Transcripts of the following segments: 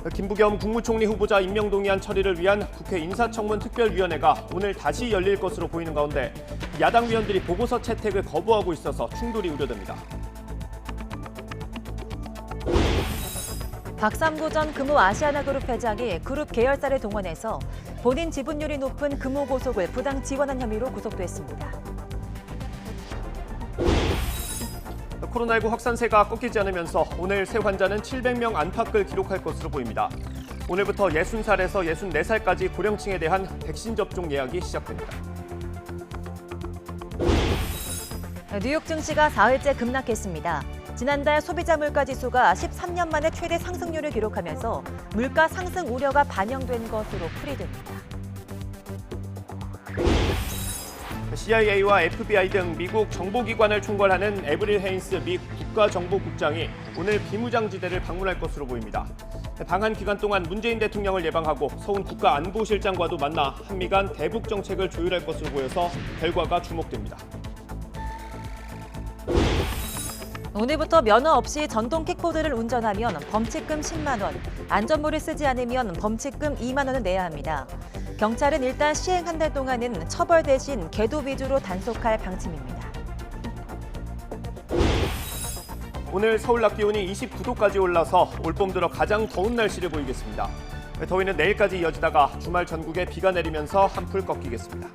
김부겸 국무총리 후보자 임명 동의안 처리를 위한 국회 인사청문 특별위원회가 오늘 다시 열릴 것으로 보이는 가운데 야당 위원들이 보고서 채택을 거부하고 있어서 충돌이 우려됩니다. 박삼구 전 금호 아시아나그룹 회장이 그룹 계열사를 동원해서 본인 지분율이 높은 금호 고속을 부당 지원한 혐의로 구속됐습니다. 코로나19 확산세가 꺾이지 않으면서 오늘 새 환자는 700명 안팎을 기록할 것으로 보입니다. 오늘부터 60살에서 64살까지 고령층에 대한 백신 접종 예약이 시작됩니다. 뉴욕 증시가 사흘째 급락했습니다. 지난달 소비자 물가 지수가 13년 만에 최대 상승률을 기록하면서 물가 상승 우려가 반영된 것으로 풀이됩니다. CIA와 FBI 등 미국 정보기관을 총괄하는 에브릴 헤인스 미 국가정보국장이 오늘 비무장지대를 방문할 것으로 보입니다. 방한 기간 동안 문재인 대통령을 예방하고 서훈 국가안보실장과도 만나 한미 간 대북 정책을 조율할 것으로 보여서 결과가 주목됩니다. 오늘부터 면허 없이 전동 킥보드를 운전하면 범칙금 10만 원, 안전모를 쓰지 않으면 범칙금 2만 원을 내야 합니다. 경찰은 일단 시행 한 달 동안은 처벌 대신 계도 위주로 단속할 방침입니다. 오늘 서울 낮 기온이 29도까지 올라서 올봄 들어 가장 더운 날씨를 보이겠습니다. 더위는 내일까지 이어지다가 주말 전국에 비가 내리면서 한풀 꺾이겠습니다.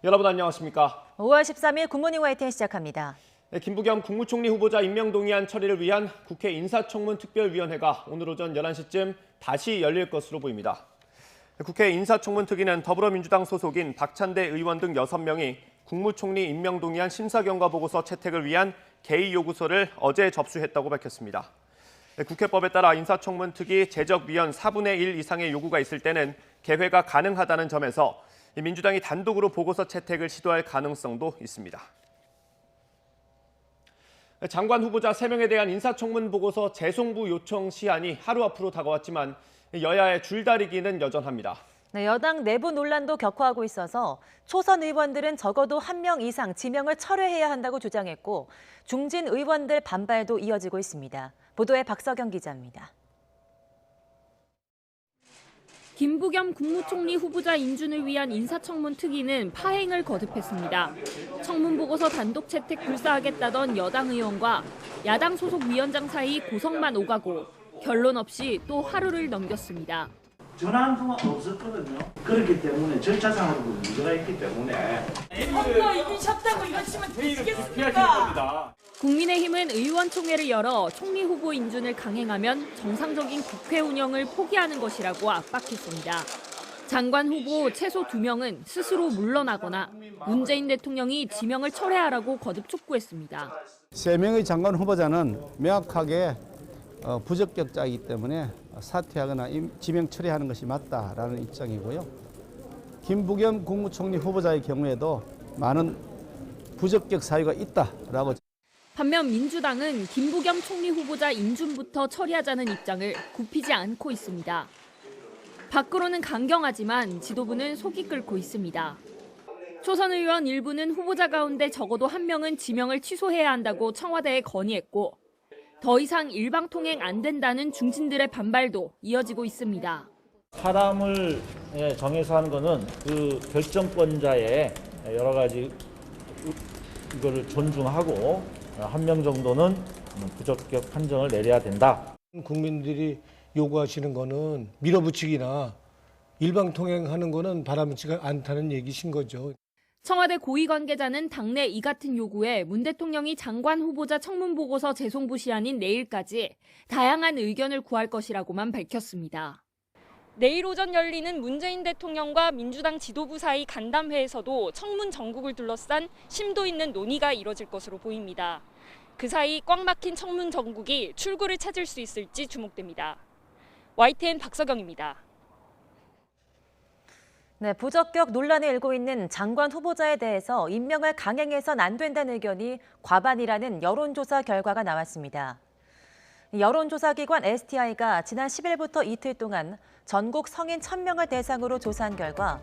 여러분 안녕하십니까? 5월 13일 굿모닝 화이팅 시작합니다. 김부겸 국무총리 후보자 임명 동의안 처리를 위한 국회 인사청문 특별위원회가 오늘 오전 11시쯤 다시 열릴 것으로 보입니다. 국회 인사청문 특위는 더불어민주당 소속인 박찬대 의원 등 6명이 국무총리 임명 동의안 심사 경과 보고서 채택을 위한 개의 요구서를 어제 접수했다고 밝혔습니다. 국회법에 따라 인사청문 특위 제적위원 4분의 1 이상의 요구가 있을 때는 개회가 가능하다는 점에서 민주당이 단독으로 보고서 채택을 시도할 가능성도 있습니다. 장관 후보자 3명에 대한 인사청문 보고서 재송부 요청 시한이 하루 앞으로 다가왔지만 여야의 줄다리기는 여전합니다. 여당 내부 논란도 격화하고 있어서 초선 의원들은 적어도 1명 이상 지명을 철회해야 한다고 주장했고 중진 의원들 반발도 이어지고 있습니다. 보도에 박서경 기자입니다. 김부겸 국무총리 후보자 인준을 위한 인사청문 특위는 파행을 거듭했습니다. 청문 보고서 단독 채택 불사하겠다던 여당 의원과 야당 소속 위원장 사이 고성만 오가고 결론 없이 또 하루를 넘겼습니다. 전화 한 통화 없었거든요. 그렇기 때문에 절차상으로 문제가 있기 때문에 선거 이기셨다고 이러시면 되시겠습니까? 국민의힘은 의원총회를 열어 총리 후보 인준을 강행하면 정상적인 국회 운영을 포기하는 것이라고 압박했습니다. 장관 후보 최소 2명은 스스로 물러나거나 문재인 대통령이 지명을 철회하라고 거듭 촉구했습니다. 3명의 장관 후보자는 명확하게 부적격자이기 때문에 사퇴하거나 지명 처리하는 것이 맞다라는 입장이고요. 김부겸 국무총리 후보자의 경우에도 많은 부적격 사유가 있다라고. 반면 민주당은 김부겸 총리 후보자 인준부터 처리하자는 입장을 굽히지 않고 있습니다. 밖으로는 강경하지만 지도부는 속이 끓고 있습니다. 초선 의원 일부는 후보자 가운데 적어도 1명은 지명을 취소해야 한다고 청와대에 건의했고 더 이상 일방통행 안 된다는 중진들의 반발도 이어지고 있습니다. 사람을 정해서 하는 거는 그 결정권자의 여러 가지 이거를 존중하고 1명 정도는 부적격 판정을 내려야 된다. 국민들이 요구하시는 거는 밀어붙이기나 일방통행하는 거는 바람직하지 않다는 얘기신 거죠. 청와대 고위 관계자는 당내 이 같은 요구에 문 대통령이 장관 후보자 청문 보고서 재송부 시한인 내일까지 다양한 의견을 구할 것이라고만 밝혔습니다. 내일 오전 열리는 문재인 대통령과 민주당 지도부 사이 간담회에서도 청문 정국을 둘러싼 심도 있는 논의가 이뤄질 것으로 보입니다. 그 사이 꽉 막힌 청문 정국이 출구를 찾을 수 있을지 주목됩니다. YTN 박서경입니다. 네, 부적격 논란이 일고 있는 장관 후보자에 대해서 임명을 강행해선 안 된다는 의견이 과반이라는 여론조사 결과가 나왔습니다. 여론조사기관 STI가 지난 10일부터 이틀 동안 전국 성인 1,000명을 대상으로 조사한 결과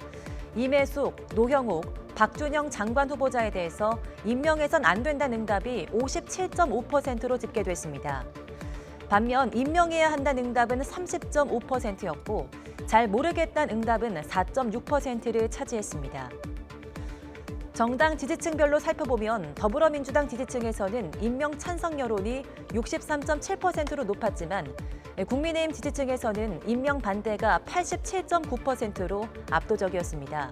이매숙, 노형욱, 박준영 장관 후보자에 대해서 임명해선 안 된다는 응답이 57.5%로 집계됐습니다. 반면 임명해야 한다는 응답은 30.5%였고 잘 모르겠다는 응답은 4.6%를 차지했습니다. 정당 지지층별로 살펴보면 더불어민주당 지지층에서는 임명 찬성 여론이 63.7%로 높았지만 국민의힘 지지층에서는 임명 반대가 87.9%로 압도적이었습니다.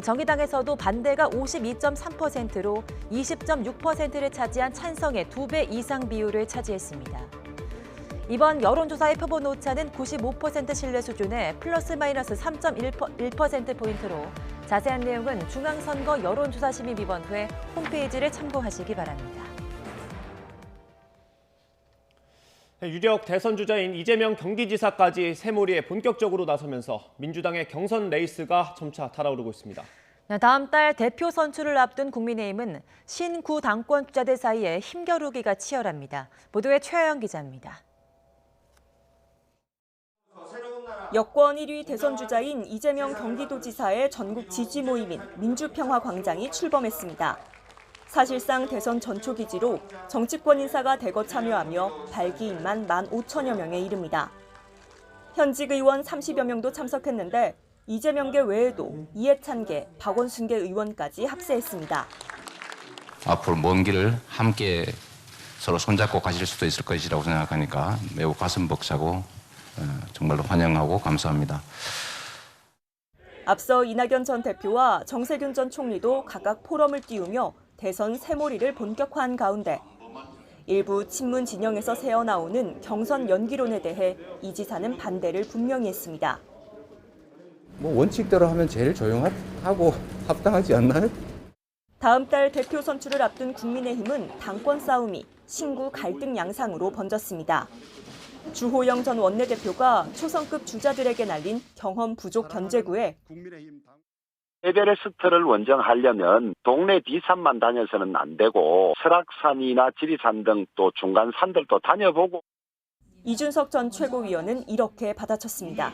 정의당에서도 반대가 52.3%로 20.6%를 차지한 찬성의 2배 이상 비율을 차지했습니다. 이번 여론조사의 표본 오차는 95% 신뢰 수준의 플러스 마이너스 3.1%포인트로 자세한 내용은 중앙선거 여론조사심의위원회 홈페이지를 참고하시기 바랍니다. 유력 대선 주자인 이재명 경기지사까지 새몰이에 본격적으로 나서면서 민주당의 경선 레이스가 점차 달아오르고 있습니다. 다음 달 대표 선출을 앞둔 국민의힘은 신구 당권 주자들 사이에 힘겨루기가 치열합니다. 보도에 최하영 기자입니다. 여권 1위 대선 주자인 이재명 경기도지사의 전국 지지 모임인 민주평화광장이 출범했습니다. 사실상 대선 전초 기지로 정치권 인사가 대거 참여하며 발기인만 15,000여 명에 이릅니다. 현직 의원 30여 명도 참석했는데 이재명계 외에도 이해찬계, 박원순계 의원까지 합세했습니다. 앞으로 먼 길을 함께 서로 손잡고 가실 수도 있을 것이라고 생각하니까 매우 가슴 벅차고 정말로 환영하고 감사합니다. 앞서 이낙연 전 대표와 정세균 전 총리도 각각 포럼을 띄우며 대선 새몰이를 본격화한 가운데 일부 친문 진영에서 새어나오는 경선 연기론에 대해 이 지사는 반대를 분명히 했습니다. 원칙대로 하면 제일 조용하고 합당하지 않나요? 다음 달 대표 선출을 앞둔 국민의힘은 당권 싸움이 신구 갈등 양상으로 번졌습니다. 주호영 전 원내대표가 초선급 주자들에게 날린 경험 부족 견제구에 에베레스트를 원정하려면 동네 뒤산만 다녀서는 안 되고 설악산이나 지리산 등 또 중간 산들도 다녀보고. 이준석 전 최고위원은 이렇게 받아쳤습니다.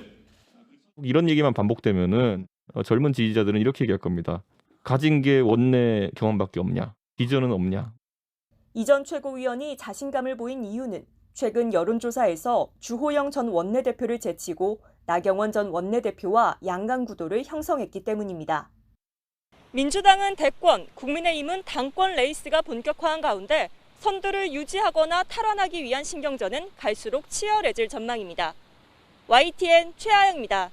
이런 얘기만 반복되면은 젊은 지지자들은 이렇게 얘기할 겁니다. 가진 게 원내 경험밖에 없냐? 비전은 없냐? 이 전 최고위원이 자신감을 보인 이유는 최근 여론조사에서 주호영 전 원내대표를 제치고 나경원 전 원내대표와 양강 구도를 형성했기 때문입니다. 민주당은 대권, 국민의힘은 당권 레이스가 본격화한 가운데 선두를 유지하거나 탈환하기 위한 신경전은 갈수록 치열해질 전망입니다. YTN 최하영입니다.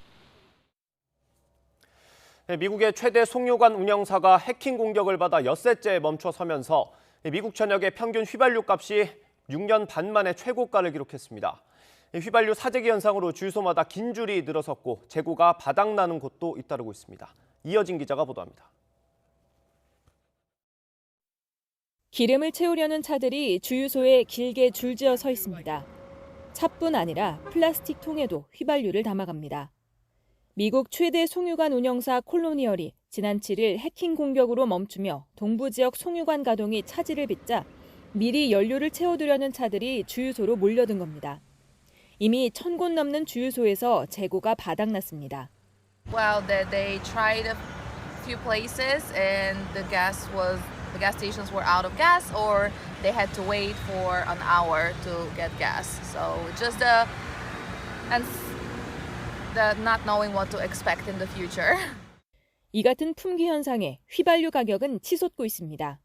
미국의 최대 송유관 운영사가 해킹 공격을 받아 엿새째 멈춰서면서 미국 전역의 평균 휘발유 값이 6년 반 만에 최고가를 기록했습니다. 휘발유 사재기 현상으로 주유소마다 긴 줄이 늘어섰고 재고가 바닥나는 곳도 잇따르고 있습니다. 이어진 기자가 보도합니다. 기름을 채우려는 차들이 주유소에 길게 줄지어 서 있습니다. 차뿐 아니라 플라스틱 통에도 휘발유를 담아갑니다. 미국 최대 송유관 운영사 콜로니얼이 지난 7일 해킹 공격으로 멈추며 동부 지역 송유관 가동이 차질을 빚자 미리 연료를 채워두려는 차들이 주유소로 몰려든 겁니다. 이미 1,000곳 넘는 주유소에서 재고가 바닥났습니다. Well, they tried a few places and the gas stations were out of gas or they had to wait for an hour to get gas. So just the not knowing what to expect in the future. 이 같은 품귀 현상에 휘발유 가격은 치솟고 있습니다.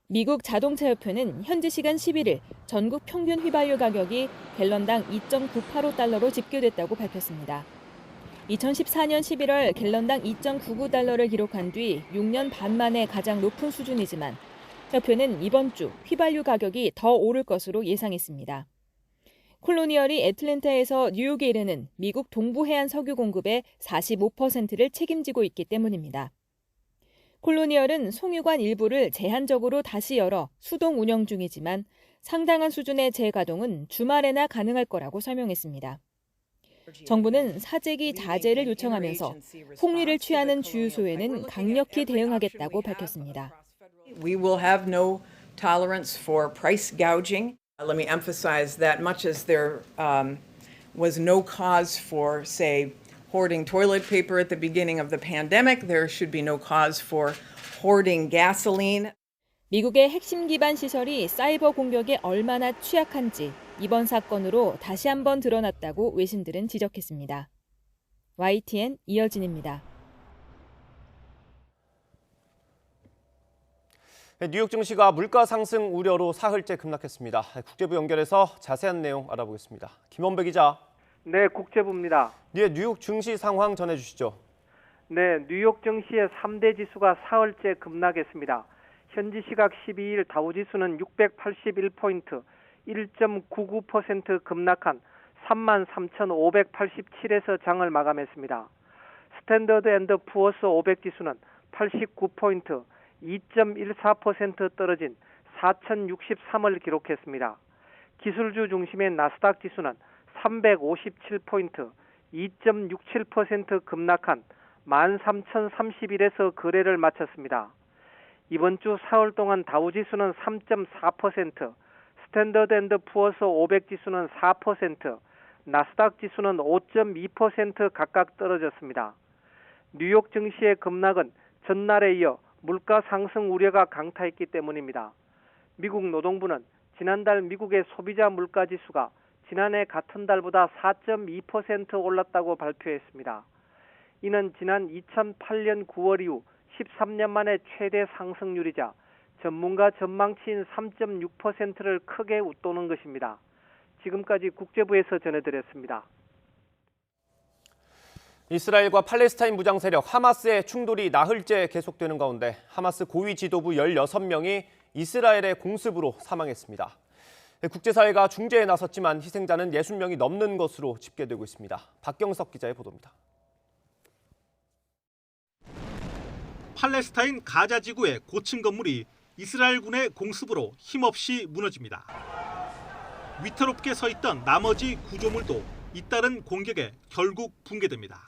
미국 자동차협회는 현지 시간 11일 전국 평균 휘발유 가격이 갤런당 2.985달러로 집계됐다고 밝혔습니다. 2014년 11월 갤런당 2.99달러를 기록한 뒤 6년 반 만에 가장 높은 수준이지만 협회는 이번 주 휘발유 가격이 더 오를 것으로 예상했습니다. 콜로니얼이 애틀랜타에서 뉴욕에 이르는 미국 동부 해안 석유 공급의 45%를 책임지고 있기 때문입니다. 콜로니얼은 송유관 일부를 제한적으로 다시 열어 수동 운영 중이지만 상당한 수준의 재가동은 주말에나 가능할 거라고 설명했습니다. 정부는 사재기 자제를 요청하면서 폭리를 취하는 주유소에는 강력히 대응하겠다고 밝혔습니다. We will have no tolerance for price gouging. Let me emphasize that much as there was no cause for, say, hoarding toilet paper at the beginning of the pandemic. There should be no cause for hoarding gasoline. 미국의 핵심 기반 시설이 사이버 공격에 얼마나 취약한지 이번 사건으로 다시 한번 드러났다고 외신들은 지적했습니다. YTN 이어진입니다. 뉴욕 증시가 물가 상승 우려로 사흘째 급락했습니다. 국제부 연결해서 자세한 내용 알아보겠습니다. 김원배 기자. 네, 국제부입니다. 네, 뉴욕 증시 상황 전해주시죠. 네, 뉴욕 증시의 3대 지수가 사흘째 급락했습니다. 현지 시각 12일 다우지수는 681포인트, 1.99% 급락한 33,587에서 장을 마감했습니다. 스탠더드 앤드 푸어스 500 지수는 89포인트, 2.14% 떨어진 4,063을 기록했습니다. 기술주 중심의 나스닥 지수는 357포인트, 2.67% 급락한 13,031에서 거래를 마쳤습니다. 이번 주 사흘 동안 다우지수는 3.4%, 스탠더드 앤드 푸어스 500 지수는 4%, 나스닥 지수는 5.2% 각각 떨어졌습니다. 뉴욕 증시의 급락은 전날에 이어 물가 상승 우려가 강타했기 때문입니다. 미국 노동부는 지난달 미국의 소비자 물가 지수가 지난해 같은 달보다 4.2% 올랐다고 발표했습니다. 이는 지난 2008년 9월 이후 13년 만에 최대 상승률이자 전문가 전망치인 3.6%를 크게 웃도는 것입니다. 지금까지 국제부에서 전해드렸습니다. 이스라엘과 팔레스타인 무장 세력 하마스의 충돌이 나흘째 계속되는 가운데 하마스 고위 지도부 16명이 이스라엘의 공습으로 사망했습니다. 국제사회가 중재에 나섰지만 희생자는 60명이 넘는 것으로 집계되고 있습니다. 박경석 기자의 보도입니다. 팔레스타인 가자 지구의 고층 건물이 이스라엘군의 공습으로 힘없이 무너집니다. 위태롭게 서 있던 나머지 구조물도 잇따른 공격에 결국 붕괴됩니다.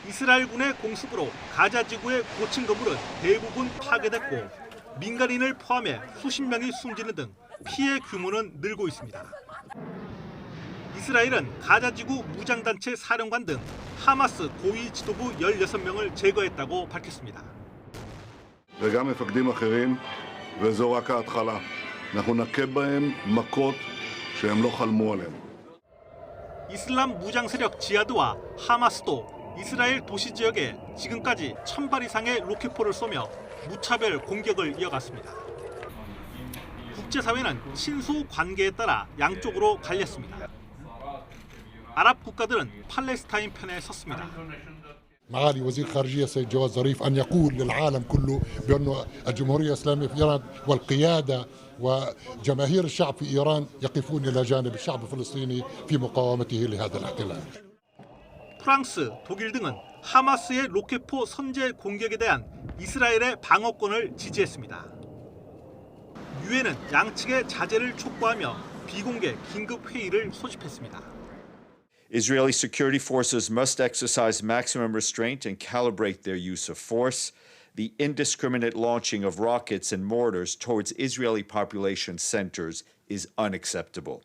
이스라엘군의 공습으로 가자 지구의 고층 건물은 대부분 파괴됐고 민간인을 포함해 수십 명이 숨지는 등 피해 규모는 늘고 있습니다. 이스라엘은 가자지구 무장단체 사령관 등 하마스 고위 지도부 16명을 제거했다고 밝혔습니다. וגם מפקדים אחרים, וזו רק ההתחלה. אנחנו נכה בהם מכות שהם לא חלמו עליהם. 이슬람 무장 세력 지하드와 하마스도 이스라엘 도시 지역에 지금까지 1000발 이상의 로켓포를 쏘며 무차별 공격을 이어갔습니다. 국제사회는 친소 관계에 따라 양쪽으로 갈렸습니다. 아랍 국가들은 팔레스타인 편에 섰습니다. معالي وزير خارجية السيد جواد ظريف أن يقول للعالم كله بأن الجمهورية الإسلامية في إيران والقيادة وجماهير الشعب في إيران يقفون إلى جانب الشعب الفلسطيني في مقاومته لهذا الاحتلال. 프랑스, 독일 등은 하마스의 로켓포 선제 공격에 대한 이스라엘의 방어권을 지지했습니다. 유엔은 양측의 자제를 촉구하며 비공개 긴급 회의를 소집했습니다. Israeli security forces must exercise maximum restraint and calibrate their use of force. The indiscriminate launching of rockets and mortars towards Israeli population centers is unacceptable.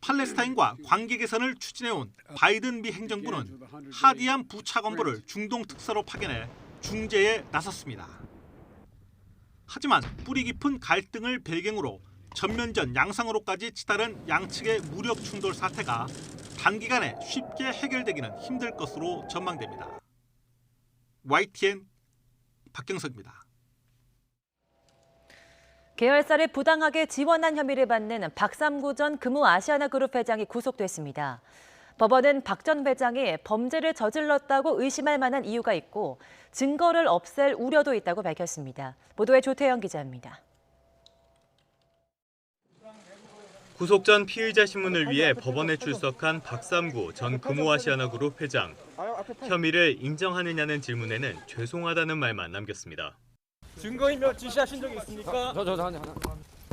팔레스타인과 관계 개선을 추진해온 바이든 미 행정부는 하디안 부차관보를 중동 특사로 파견해 중재에 나섰습니다. 하지만 뿌리 깊은 갈등을 배경으로 전면전 양상으로까지 치달은 양측의 무력 충돌 사태가 단기간에 쉽게 해결되기는 힘들 것으로 전망됩니다. YTN 박경석입니다. 계열사를 부당하게 지원한 혐의를 받는 박삼구 전 금호아시아나그룹 회장이 구속됐습니다. 법원은 박 전 회장이 범죄를 저질렀다고 의심할 만한 이유가 있고 증거를 없앨 우려도 있다고 밝혔습니다. 보도에 조태영 기자입니다. 구속 전 피의자 신문을 위해 법원에 출석한 박삼구 전 금호아시아나그룹 회장. 혐의를 인정하느냐는 질문에는 죄송하다는 말만 남겼습니다. 증거인멸 지시하신 적이 있습니까?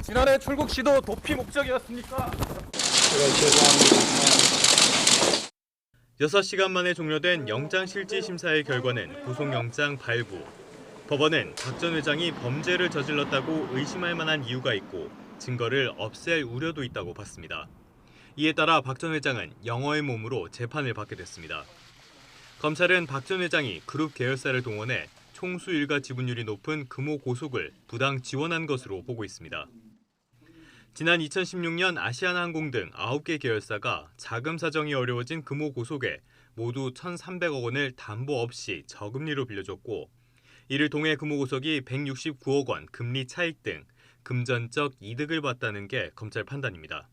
지난해 출국 시도 도피 목적이었습니까? 6시간 만에 종료된 영장실질심사의 결과는 구속영장 발부. 법원은 박 전 회장이 범죄를 저질렀다고 의심할 만한 이유가 있고 증거를 없앨 우려도 있다고 봤습니다. 이에 따라 박 전 회장은 영어의 몸으로 재판을 받게 됐습니다. 검찰은 박 전 회장이 그룹 계열사를 동원해 총수 일가 지분율이 높은 금호 고속을 부당 지원한 것으로 보고 있습니다. 지난 2016년 아시아나항공 등 9개 계열사가 자금 사정이 어려워진 금호 고속에 모두 1,300억 원을 담보 없이 저금리로 빌려줬고 이를 통해 금호 고속이 169억 원 금리 차익 등 금전적 이득을 봤다는 게 검찰 판단입니다.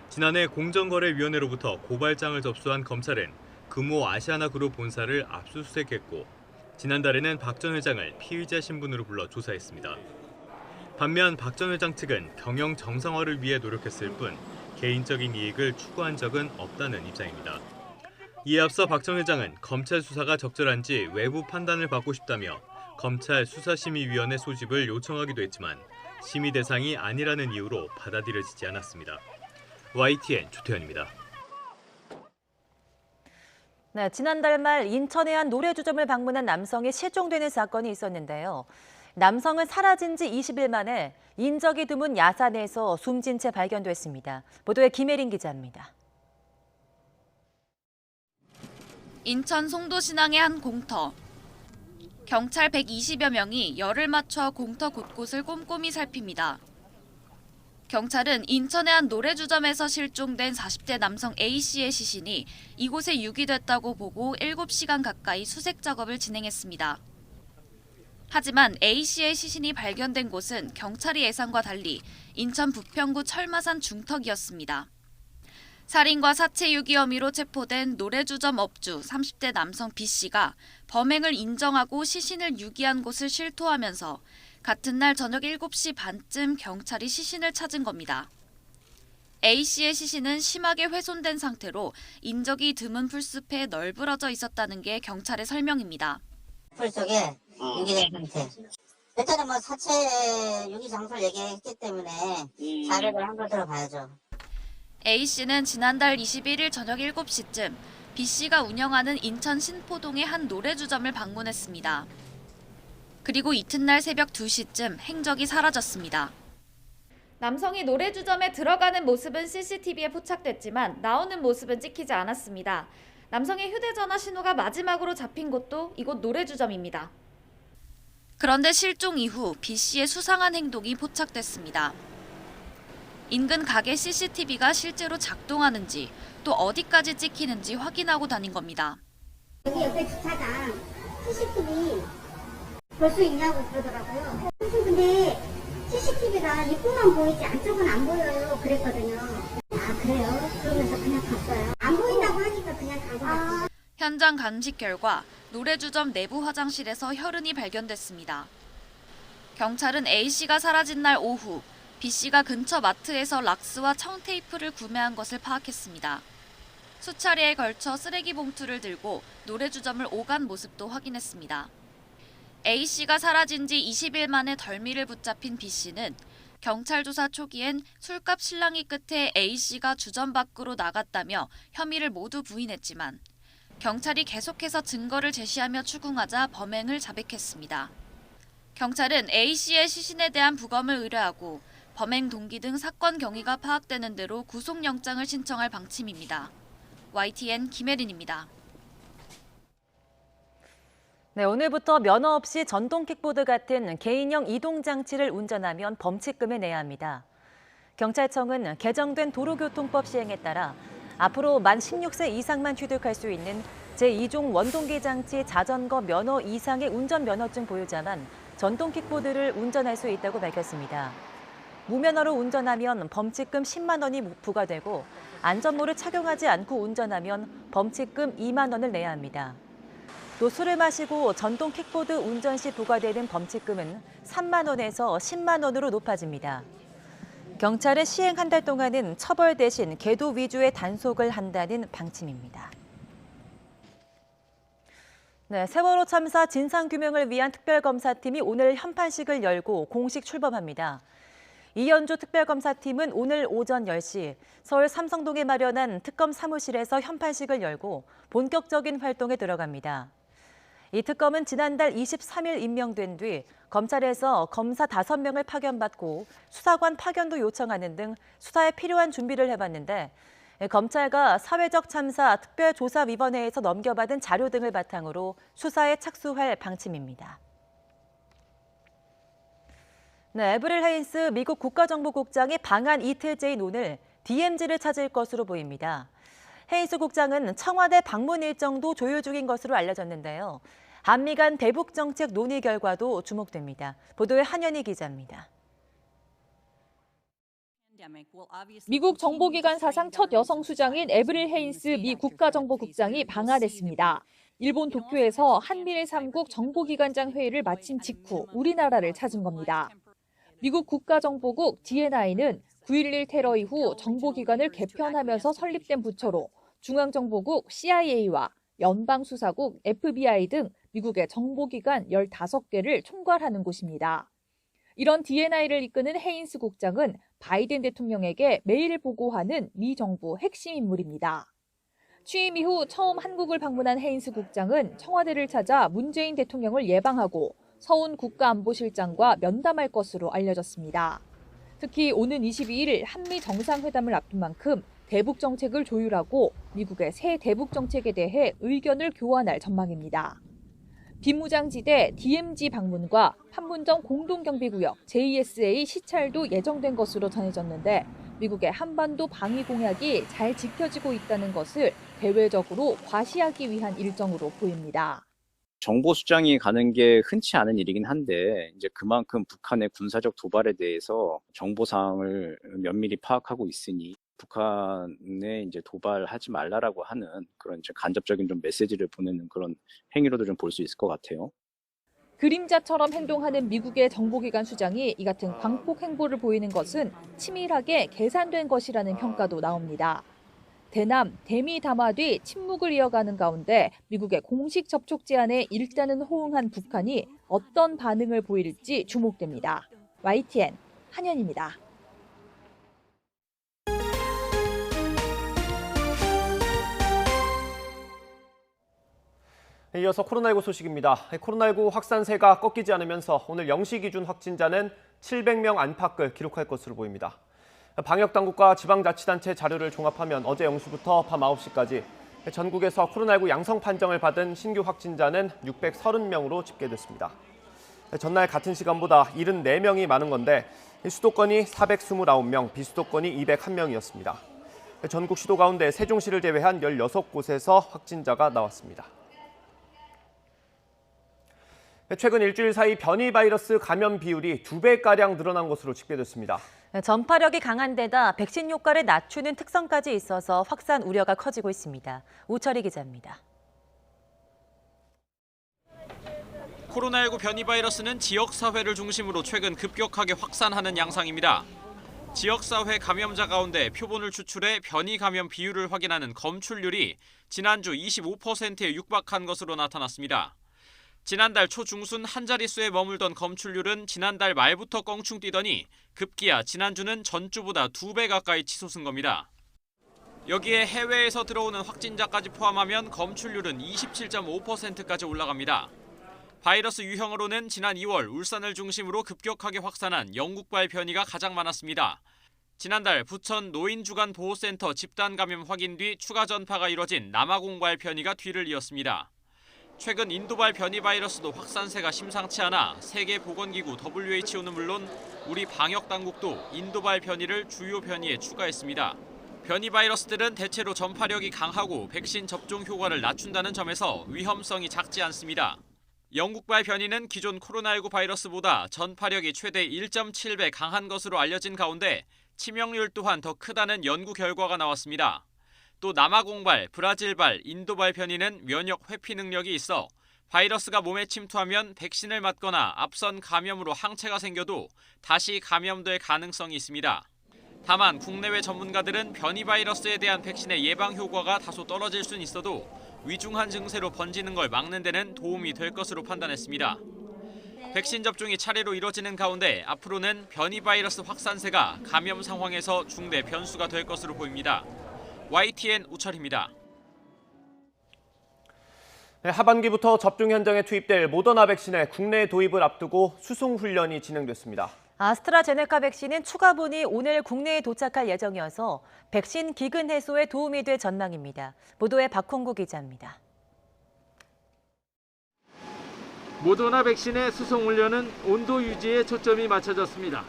지난해 공정거래위원회로부터 고발장을 접수한 검찰은 금호 아시아나그룹 본사를 압수수색했고 지난달에는 박 전 회장을 피의자 신분으로 불러 조사했습니다. 반면 박 전 회장 측은 경영 정상화를 위해 노력했을 뿐 개인적인 이익을 추구한 적은 없다는 입장입니다. 이에 앞서 박 전 회장은 검찰 수사가 적절한지 외부 판단을 받고 싶다며 검찰 수사심의위원회 소집을 요청하기도 했지만 심의 대상이 아니라는 이유로 받아들여지지 않았습니다. YTN 조태현입니다. 네, 지난달 말 인천의 한 노래주점을 방문한 남성이 실종되는 사건이 있었는데요. 남성은 사라진 지 20일 만에 인적이 드문 야산에서 숨진 채 발견됐습니다. 보도에 김혜린 기자입니다. 인천 송도신항의 한 공터. 경찰 120여 명이 열을 맞춰 공터 곳곳을 꼼꼼히 살핍니다. 경찰은 인천의 한 노래주점에서 실종된 40대 남성 A씨의 시신이 이곳에 유기됐다고 보고 7시간 가까이 수색 작업을 진행했습니다. 하지만 A씨의 시신이 발견된 곳은 경찰이 예상과 달리 인천 부평구 철마산 중턱이었습니다. 살인과 사체 유기 혐의로 체포된 노래주점 업주 30대 남성 B씨가 범행을 인정하고 시신을 유기한 곳을 실토하면서 같은 날 저녁 7시 반쯤 경찰이 시신을 찾은 겁니다. A씨의 시신은 심하게 훼손된 상태로 인적이 드문 풀숲에 널브러져 있었다는 게 경찰의 설명입니다. 풀 속에 유기된 상태. 일단은 사체 유기 장소를 얘기했기 때문에 자료를 한번 들어봐야죠. A씨는 지난달 21일 저녁 7시쯤 B씨가 운영하는 인천 신포동의 한 노래주점을 방문했습니다. 그리고 이튿날 새벽 2시쯤 행적이 사라졌습니다. 남성이 노래주점에 들어가는 모습은 CCTV에 포착됐지만 나오는 모습은 찍히지 않았습니다. 남성의 휴대전화 신호가 마지막으로 잡힌 곳도 이곳 노래주점입니다. 그런데 실종 이후 B씨의 수상한 행동이 포착됐습니다. 인근 가게 CCTV가 실제로 작동하는지 또 어디까지 찍히는지 확인하고 다닌 겁니다. 여기 옆에 주차장 CCTV 볼 수 있냐고 그러더라고요. 근데 CCTV가 입구만 보이지 안쪽은 안 보여요. 그랬거든요. 아 그래요? 그러면서 그냥 갔어요. 안 보인다고 하니까 그냥 간 거 같아요. 현장 감식 결과 노래주점 내부 화장실에서 혈흔이 발견됐습니다. 경찰은 A씨가 사라진 날 오후 B씨가 근처 마트에서 락스와 청테이프를 구매한 것을 파악했습니다. 수차례에 걸쳐 쓰레기 봉투를 들고 노래주점을 오간 모습도 확인했습니다. A씨가 사라진 지 20일 만에 덜미를 붙잡힌 B씨는 경찰 조사 초기엔 술값 실랑이 끝에 A씨가 주점 밖으로 나갔다며 혐의를 모두 부인했지만 경찰이 계속해서 증거를 제시하며 추궁하자 범행을 자백했습니다. 경찰은 A씨의 시신에 대한 부검을 의뢰하고 범행 동기 등 사건 경위가 파악되는 대로 구속영장을 신청할 방침입니다. YTN 김혜린입니다. 네, 오늘부터 면허 없이 전동 킥보드 같은 개인형 이동장치를 운전하면 범칙금을 내야 합니다. 경찰청은 개정된 도로교통법 시행에 따라 앞으로 만 16세 이상만 취득할 수 있는 제2종 원동기 장치 자전거 면허 이상의 운전면허증 보유자만 전동 킥보드를 운전할 수 있다고 밝혔습니다. 무면허로 운전하면 범칙금 10만 원이 부과되고 안전모를 착용하지 않고 운전하면 범칙금 2만 원을 내야 합니다. 또 술을 마시고 전동 킥보드 운전 시 부과되는 범칙금은 3만 원에서 10만 원으로 높아집니다. 경찰은 시행 한 달 동안은 처벌 대신 계도 위주의 단속을 한다는 방침입니다. 네, 세월호 참사 진상규명을 위한 특별검사팀이 오늘 현판식을 열고 공식 출범합니다. 이현주 특별검사팀은 오늘 오전 10시 서울 삼성동에 마련한 특검 사무실에서 현판식을 열고 본격적인 활동에 들어갑니다. 이 특검은 지난달 23일 임명된 뒤 검찰에서 검사 5명을 파견받고 수사관 파견도 요청하는 등 수사에 필요한 준비를 해봤는데 검찰과 사회적 참사 특별조사위원회에서 넘겨받은 자료 등을 바탕으로 수사에 착수할 방침입니다. 네, 에브릴 헤인스 미국 국가정보국장이 방한 이틀째인 오늘 DMZ를 찾을 것으로 보입니다. 헤인스 국장은 청와대 방문 일정도 조율 중인 것으로 알려졌는데요. 한미 간 대북 정책 논의 결과도 주목됩니다. 보도에 한연희 기자입니다. 미국 정보기관 사상 첫 여성 수장인 에브릴 헤인스 미 국가정보국장이 방한했습니다. 일본 도쿄에서 한미일 3국 정보기관장 회의를 마친 직후 우리나라를 찾은 겁니다. 미국 국가정보국 DNI는 9.11 테러 이후 정보기관을 개편하면서 설립된 부처로 중앙정보국 CIA와 연방수사국 FBI 등 미국의 정보기관 15개를 총괄하는 곳입니다. 이런 DNI를 이끄는 헤인스 국장은 바이든 대통령에게 매일 보고하는 미 정부 핵심 인물입니다. 취임 이후 처음 한국을 방문한 헤인스 국장은 청와대를 찾아 문재인 대통령을 예방하고 서훈 국가안보실장과 면담할 것으로 알려졌습니다. 특히 오는 22일 한미 정상회담을 앞둔 만큼 대북 정책을 조율하고 미국의 새 대북 정책에 대해 의견을 교환할 전망입니다. 비무장지대 DMZ 방문과 판문점 공동경비구역 JSA 시찰도 예정된 것으로 전해졌는데 미국의 한반도 방위 공약이 잘 지켜지고 있다는 것을 대외적으로 과시하기 위한 일정으로 보입니다. 정보수장이 가는 게 흔치 않은 일이긴 한데 이제 그만큼 북한의 군사적 도발에 대해서 정보사항을 면밀히 파악하고 있으니 북한에 이제 도발하지 말라라고 하는 그런 이제 간접적인 좀 메시지를 보내는 그런 행위로도 좀 볼 수 있을 것 같아요. 그림자처럼 행동하는 미국의 정보기관 수장이 이 같은 광폭 행보를 보이는 것은 치밀하게 계산된 것이라는 평가도 나옵니다. 대남, 대미 담화 뒤 침묵을 이어가는 가운데 미국의 공식 접촉 제안에 일단은 호응한 북한이 어떤 반응을 보일지 주목됩니다. YTN 한연입니다. 이어서 코로나19 소식입니다. 코로나19 확산세가 꺾이지 않으면서 오늘 0시 기준 확진자는 700명 안팎을 기록할 것으로 보입니다. 방역당국과 지방자치단체 자료를 종합하면 어제 0시부터 밤 9시까지 전국에서 코로나19 양성 판정을 받은 신규 확진자는 630명으로 집계됐습니다. 전날 같은 시간보다 74명이 많은 건데 수도권이 429명, 비수도권이 201명이었습니다. 전국 시도 가운데 세종시를 제외한 16곳에서 확진자가 나왔습니다. 최근 일주일 사이 변이 바이러스 감염 비율이 2배가량 늘어난 것으로 집계됐습니다. 전파력이 강한 데다 백신 효과를 낮추는 특성까지 있어서 확산 우려가 커지고 있습니다. 우철희 기자입니다. 코로나19 변이 바이러스는 지역사회를 중심으로 최근 급격하게 확산하는 양상입니다. 지역사회 감염자 가운데 표본을 추출해 변이 감염 비율을 확인하는 검출률이 지난주 25%에 육박한 것으로 나타났습니다. 지난달 초중순 한 자릿수에 머물던 검출률은 지난달 말부터 껑충 뛰더니 급기야 지난주는 전주보다 2배 가까이 치솟은 겁니다. 여기에 해외에서 들어오는 확진자까지 포함하면 검출률은 27.5%까지 올라갑니다. 바이러스 유형으로는 지난 2월 울산을 중심으로 급격하게 확산한 영국발 변이가 가장 많았습니다. 지난달 부천 노인주간보호센터 집단 감염 확인 뒤 추가 전파가 이뤄진 남아공발 변이가 뒤를 이었습니다. 최근 인도발 변이 바이러스도 확산세가 심상치 않아 세계보건기구 WHO는 물론 우리 방역당국도 인도발 변이를 주요 변이에 추가했습니다. 변이 바이러스들은 대체로 전파력이 강하고 백신 접종 효과를 낮춘다는 점에서 위험성이 작지 않습니다. 영국발 변이는 기존 코로나19 바이러스보다 전파력이 최대 1.7배 강한 것으로 알려진 가운데 치명률 또한 더 크다는 연구 결과가 나왔습니다. 또 남아공발, 브라질발, 인도발 변이는 면역 회피 능력이 있어 바이러스가 몸에 침투하면 백신을 맞거나 앞선 감염으로 항체가 생겨도 다시 감염될 가능성이 있습니다. 다만 국내외 전문가들은 변이 바이러스에 대한 백신의 예방 효과가 다소 떨어질 수는 있어도 위중한 증세로 번지는 걸 막는 데는 도움이 될 것으로 판단했습니다. 백신 접종이 차례로 이뤄지는 가운데 앞으로는 변이 바이러스 확산세가 감염 상황에서 중대 변수가 될 것으로 보입니다. YTN 우철입니다. 하반기부터 접종 현장에 투입될 모더나 백신의 국내 도입을 앞두고 수송 훈련이 진행됐습니다. 아스트라제네카 백신은 추가분이 오늘 국내에 도착할 예정이어서 백신 기근 해소에 도움이 될 전망입니다. 보도에 박홍구 기자입니다. 모더나 백신의 수송 훈련은 온도 유지에 초점이 맞춰졌습니다.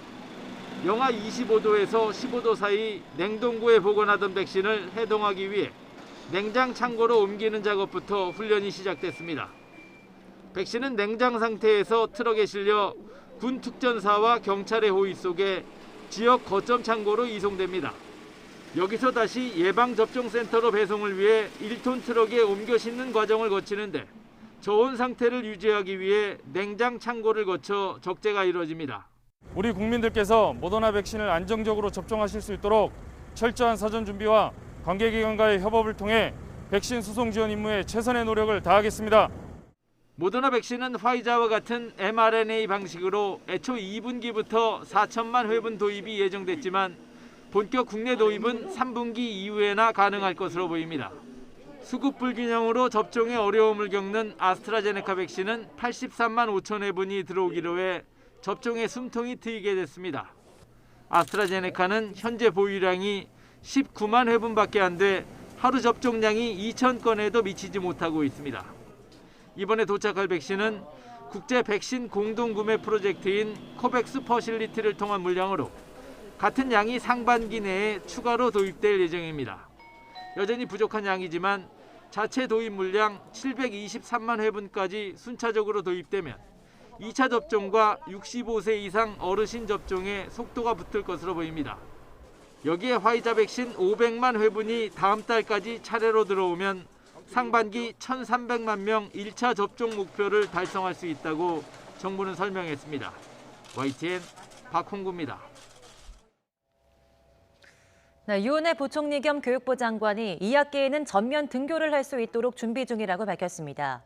영하 25도에서 15도 사이 냉동고에 보관하던 백신을 해동하기 위해 냉장 창고로 옮기는 작업부터 훈련이 시작됐습니다. 백신은 냉장 상태에서 트럭에 실려 군 특전사와 경찰의 호위 속에 지역 거점 창고로 이송됩니다. 여기서 다시 예방접종센터로 배송을 위해 1톤 트럭에 옮겨 싣는 과정을 거치는데 저온 상태를 유지하기 위해 냉장 창고를 거쳐 적재가 이루어집니다. 우리 국민들께서 모더나 백신을 안정적으로 접종하실 수 있도록 철저한 사전 준비와 관계기관과의 협업을 통해 백신 수송 지원 임무에 최선의 노력을 다하겠습니다. 모더나 백신은 화이자와 같은 mRNA 방식으로 애초 2분기부터 4천만 회분 도입이 예정됐지만 본격 국내 도입은 3분기 이후에나 가능할 것으로 보입니다. 수급 불균형으로 접종에 어려움을 겪는 아스트라제네카 백신은 83만 5천 회분이 들어오기로 해 접종에 숨통이 트이게 됐습니다. 아스트라제네카는 현재 보유량이 19만 회분밖에 안 돼 하루 접종량이 2천 건에도 미치지 못하고 있습니다. 이번에 도착할 백신은 국제 백신 공동구매 프로젝트인 코백스 퍼실리티를 통한 물량으로 같은 양이 상반기 내에 추가로 도입될 예정입니다. 여전히 부족한 양이지만 자체 도입 물량 723만 회분까지 순차적으로 도입되면 2차 접종과 65세 이상 어르신 접종에 속도가 붙을 것으로 보입니다. 여기에 화이자 백신 500만 회분이 다음 달까지 차례로 들어오면 상반기 1,300만 명 1차 접종 목표를 달성할 수 있다고 정부는 설명했습니다. YTN 박홍구입니다. 유은혜 부총리 겸 교육부 장관이 2학기에는 전면 등교를 할 수 있도록 준비 중이라고 밝혔습니다.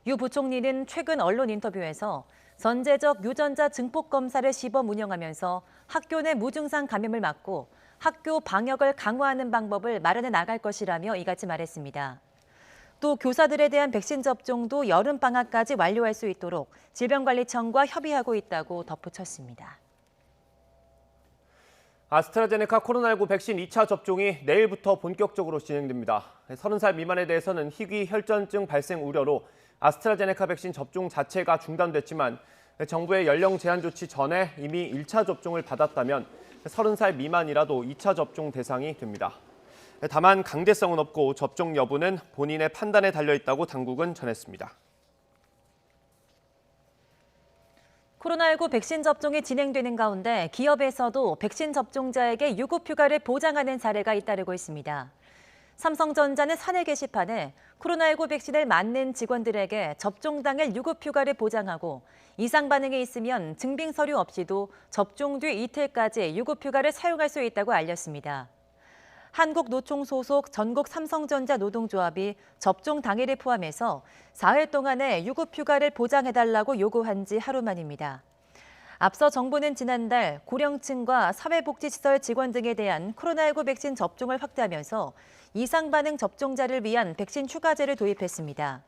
유 부총리는 최근 언론 인터뷰에서 선제적 유전자 증폭 검사를 시범 운영하면서 학교 내 무증상 감염을 막고 학교 방역을 강화하는 방법을 마련해 나갈 것이라며 이같이 말했습니다. 또 교사들에 대한 백신 접종도 여름방학까지 완료할 수 있도록 질병관리청과 협의하고 있다고 덧붙였습니다. 아스트라제네카 코로나19 백신 2차 접종이 내일부터 본격적으로 진행됩니다. 30살 미만에 대해서는 희귀 혈전증 발생 우려로 아스트라제네카 백신 접종 자체가 중단됐지만 정부의 연령 제한 조치 전에 이미 1차 접종을 받았다면 30살 미만이라도 2차 접종 대상이 됩니다. 다만 강제성은 없고 접종 여부는 본인의 판단에 달려있다고 당국은 전했습니다. 코로나19 백신 접종이 진행되는 가운데 기업에서도 백신 접종자에게 유급휴가를 보장하는 사례가 잇따르고 있습니다. 삼성전자는 사내 게시판에 코로나19 백신을 맞는 직원들에게 접종 당일 유급휴가를 보장하고 이상 반응이 있으면 증빙 서류 없이도 접종 뒤 이틀까지 유급휴가를 사용할 수 있다고 알렸습니다. 한국노총 소속 전국 삼성전자 노동조합이 접종 당일을 포함해서 4일 동안의 유급휴가를 보장해달라고 요구한 지 하루 만입니다. 앞서 정부는 지난달 고령층과 사회복지시설 직원 등에 대한 코로나19 백신 접종을 확대하면서 이상 반응 접종자를 위한 백신 추가제를 도입했습니다.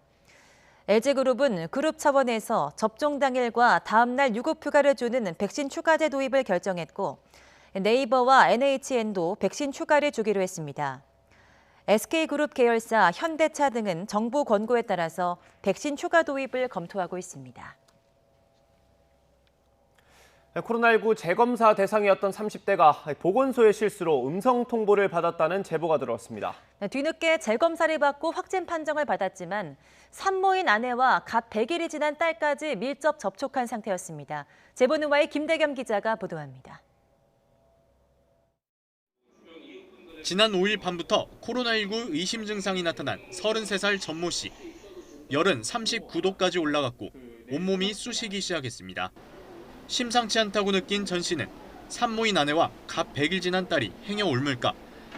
LG그룹은 그룹 차원에서 접종 당일과 다음 날 유급휴가를 주는 백신 추가제 도입을 결정했고 네이버와 NHN도 백신 추가를 주기로 했습니다. SK그룹 계열사 현대차 등은 정부 권고에 따라서 백신 추가 도입을 검토하고 있습니다. 코로나19 재검사 대상이었던 30대가 보건소의 실수로 음성 통보를 받았다는 제보가 들어왔습니다. 뒤늦게 재검사를 받고 확진 판정을 받았지만 산모인 아내와 갓 100일이 지난 딸까지 밀접 접촉한 상태였습니다. 제보는 와의 김대겸 기자가 보도합니다. 지난 5일 밤부터 코로나19 의심 증상이 나타난 33살 전모 씨. 열은 39도까지 올라갔고 온몸이 쑤시기 시작했습니다. 심상치 않다고 느낀 전 씨는 산모인 아내와 갓 100일 지난 딸이 행여 옮을까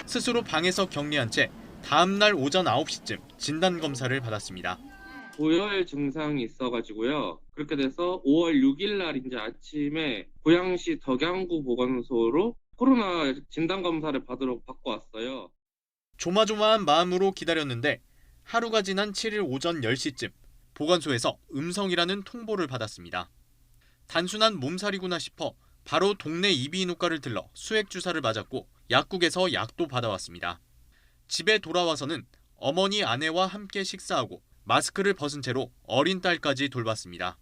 스스로 방에서 격리한 채 다음 날 오전 9시쯤 진단검사를 받았습니다. 고열 증상이 있어가지고요. 그렇게 돼서 5월 6일 날 이제 아침에 고양시 덕양구 보건소로 코로나 진단검사를 받고 왔어요. 조마조마한 마음으로 기다렸는데 하루가 지난 7일 오전 10시쯤 보건소에서 음성이라는 통보를 받았습니다. 단순한 몸살이구나 싶어 바로 동네 이비인후과를 들러 수액 주사를 맞았고 약국에서 약도 받아왔습니다. 집에 돌아와서는 어머니 아내와 함께 식사하고 마스크를 벗은 채로 어린 딸까지 돌봤습니다.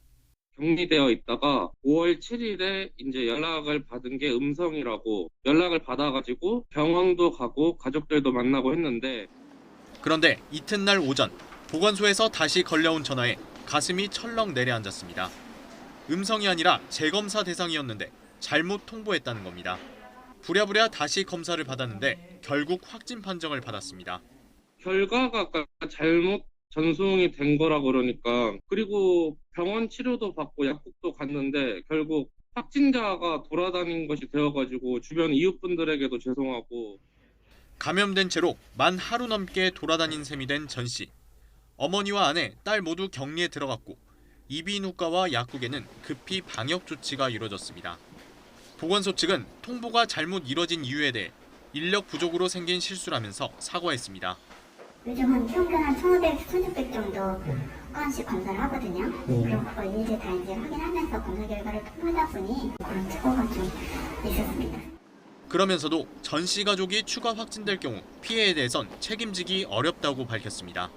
격리되어 있다가 5월 7일에 이제 연락을 받은 게 음성이라고 연락을 받아가지고 병원도 가고 가족들도 만나고 했는데 그런데 이튿날 오전 보건소에서 다시 걸려온 전화에 가슴이 철렁 내려앉았습니다. 음성이 아니라 재검사 대상이었는데 잘못 통보했다는 겁니다. 부랴부랴 다시 검사를 받았는데 결국 확진 판정을 받았습니다. 결과가 잘못 전송이 된 거라 그러니까 그리고 병원 치료도 받고 약국도 갔는데 결국 확진자가 돌아다닌 것이 되어가지고 주변 이웃분들에게도 죄송하고 감염된 채로 만 하루 넘게 돌아다닌 셈이 된 전 씨. 어머니와 아내, 딸 모두 격리에 들어갔고 이비인후과와 약국에는 급히 방역 조치가 이루어졌습니다. 보건소 측은 통보가 잘못 이뤄진 이유에 대해 인력 부족으로 생긴 실수라면서 사과했습니다. 요즘 한 평균 한 1,500, 1,600 정도 건씩 검사를 하거든요. 그럼 그걸 이제 다 확인하면서 검사 결과를 통보하다 보니 그런 착오가 좀 있었습니다. 그러면서도 전 씨 가족이 추가 확진될 경우 피해에 대해선 책임지기 어렵다고 밝혔습니다.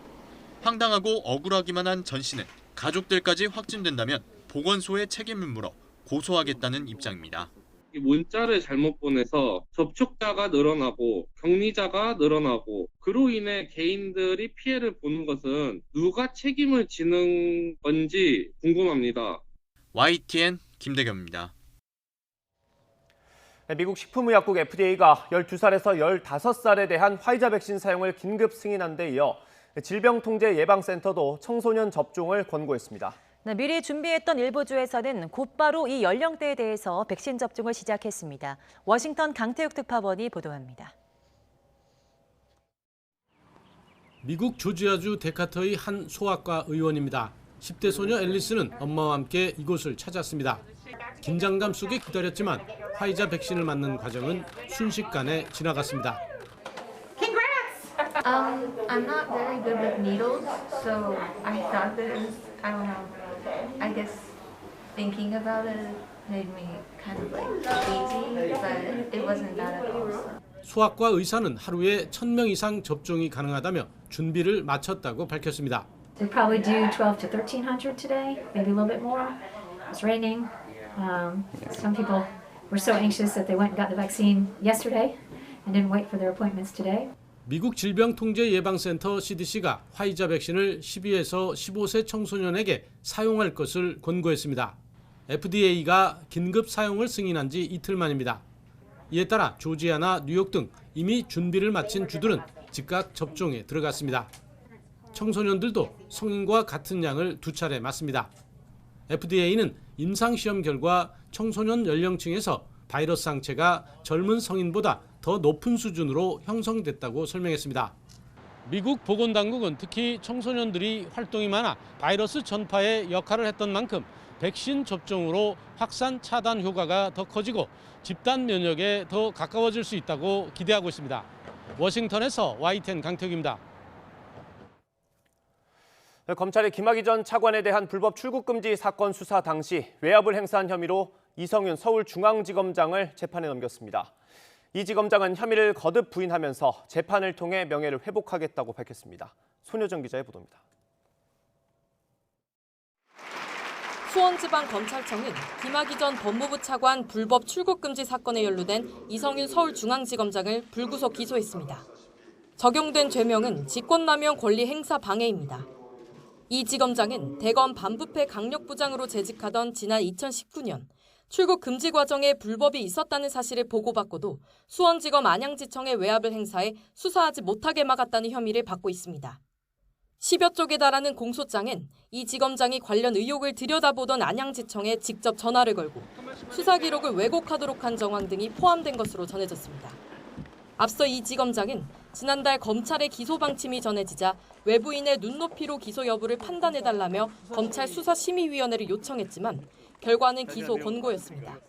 황당하고 억울하기만 한 전 씨는 가족들까지 확진된다면 보건소에 책임을 물어 고소하겠다는 입장입니다. 문자를 잘못 보내서 접촉자가 늘어나고 격리자가 늘어나고 그로 인해 개인들이 피해를 보는 것은 누가 책임을 지는 건지 궁금합니다. YTN 김대겸입니다. 미국 식품의약국 FDA가 12살에서 15살에 대한 화이자 백신 사용을 긴급 승인한 데 이어 질병통제예방센터도 청소년 접종을 권고했습니다. 미리 준비했던 일부 주에서는 곧바로 이 연령대에 대해서 백신 접종을 시작했습니다. 워싱턴 강태욱 특파원이 보도합니다. 미국 조지아주 데카터의 한 소아과 의원입니다. 10대 소녀 앨리스는 엄마와 함께 이곳을 찾았습니다. 긴장감 속에 기다렸지만 화이자 백신을 맞는 과정은 순식간에 지나갔습니다. I'm not very good with needles, so I thought that it was, I don't know, I guess thinking about it made me kind of like easy, but it wasn't that at all. So. 소아과 의사는 하루에 1,000명 이상 접종이 가능하다며 준비를 마쳤다고 밝혔습니다. They probably do 12 to 1,300 today, maybe a little bit more. It's raining. Some people were so anxious that they went and got the vaccine yesterday and didn't wait for their appointments today. 미국 질병통제예방센터 CDC가 화이자 백신을 12에서 15세 청소년에게 사용할 것을 권고했습니다. FDA가 긴급 사용을 승인한 지 이틀 만입니다. 이에 따라 조지아나 뉴욕 등 이미 준비를 마친 주들은 즉각 접종에 들어갔습니다. 청소년들도 성인과 같은 양을 2차례 맞습니다. FDA는 임상시험 결과 청소년 연령층에서 바이러스 항체가 젊은 성인보다 더 높은 수준으로 형성됐다고 설명했습니다. 미국 보건당국은 특히 청소년들이 활동이 많아 바이러스 전파에 역할을 했던 만큼 백신 접종으로 확산 차단 효과가 더 커지고 집단 면역에 더 가까워질 수 있다고 기대하고 있습니다. 워싱턴에서 YTN 강태욱입니다. 검찰이 김학의 전 차관에 대한 불법 출국 금지 사건 수사 당시 외압을 행사한 혐의로 이성윤 서울중앙지검장을 재판에 넘겼습니다. 이 지검장은 혐의를 거듭 부인하면서 재판을 통해 명예를 회복하겠다고 밝혔습니다. 손효정 기자의 보도입니다. 수원지방검찰청은 김학의 전 법무부 차관 불법 출국 금지 사건에 연루된 이성윤 서울중앙지검장을 불구속 기소했습니다. 적용된 죄명은 직권남용 권리 행사 방해입니다. 이 지검장은 대검 반부패 강력부장으로 재직하던 지난 2019년 출국 금지 과정에 불법이 있었다는 사실을 보고받고도 수원지검 안양지청에 외압을 행사해 수사하지 못하게 막았다는 혐의를 받고 있습니다. 10여 쪽에 달하는 공소장엔 이 지검장이 관련 의혹을 들여다보던 안양지청에 직접 전화를 걸고 수사 기록을 왜곡하도록 한 정황 등이 포함된 것으로 전해졌습니다. 앞서 이 지검장은 지난달 검찰의 기소 방침이 전해지자 외부인의 눈높이로 기소 여부를 판단해달라며 검찰 수사심의위원회를 요청했지만 결과는 기소 권고였습니다.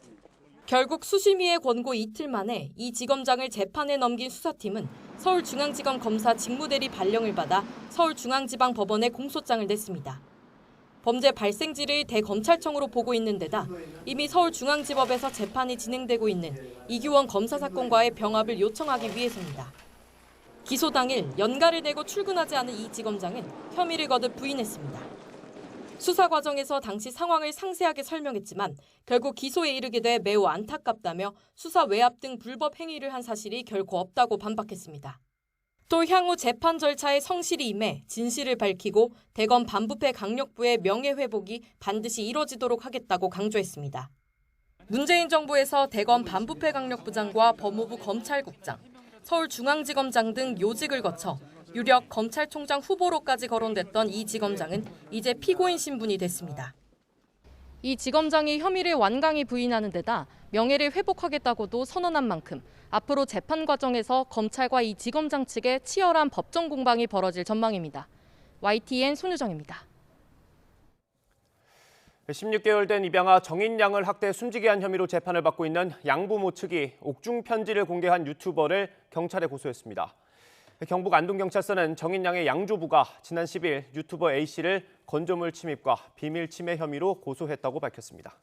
결국 수심위의 권고 이틀 만에 이 지검장을 재판에 넘긴 수사팀은 서울중앙지검 검사 직무대리 발령을 받아 서울중앙지방법원에 공소장을 냈습니다. 범죄 발생지를 대검찰청으로 보고 있는 데다 이미 서울중앙지법에서 재판이 진행되고 있는 이규원 검사 사건과의 병합을 요청하기 위해서입니다. 기소 당일 연가를 내고 출근하지 않은 이 지검장은 혐의를 거듭 부인했습니다. 수사 과정에서 당시 상황을 상세하게 설명했지만 결국 기소에 이르게 돼 매우 안타깝다며 수사 외압 등 불법 행위를 한 사실이 결코 없다고 반박했습니다. 또 향후 재판 절차에 성실히 임해 진실을 밝히고 대검 반부패 강력부의 명예회복이 반드시 이뤄지도록 하겠다고 강조했습니다. 문재인 정부에서 대검 반부패 강력부장과 법무부 검찰국장, 서울중앙지검장 등 요직을 거쳐 유력 검찰총장 후보로까지 거론됐던 이 지검장은 이제 피고인 신분이 됐습니다. 이 지검장이 혐의를 완강히 부인하는 데다 명예를 회복하겠다고도 선언한 만큼 앞으로 재판 과정에서 검찰과 이 지검장 측의 치열한 법정 공방이 벌어질 전망입니다. YTN 손유정입니다. 16개월 된 입양아 정인양을 학대 숨지게 한 혐의로 재판을 받고 있는 양부모 측이 옥중 편지를 공개한 유튜버를 경찰에 고소했습니다. 경북 안동경찰서는 정인양의 양조부가 지난 10일 유튜버 A씨를 건조물 침입과 비밀 침해 혐의로 고소했다고 밝혔습니다.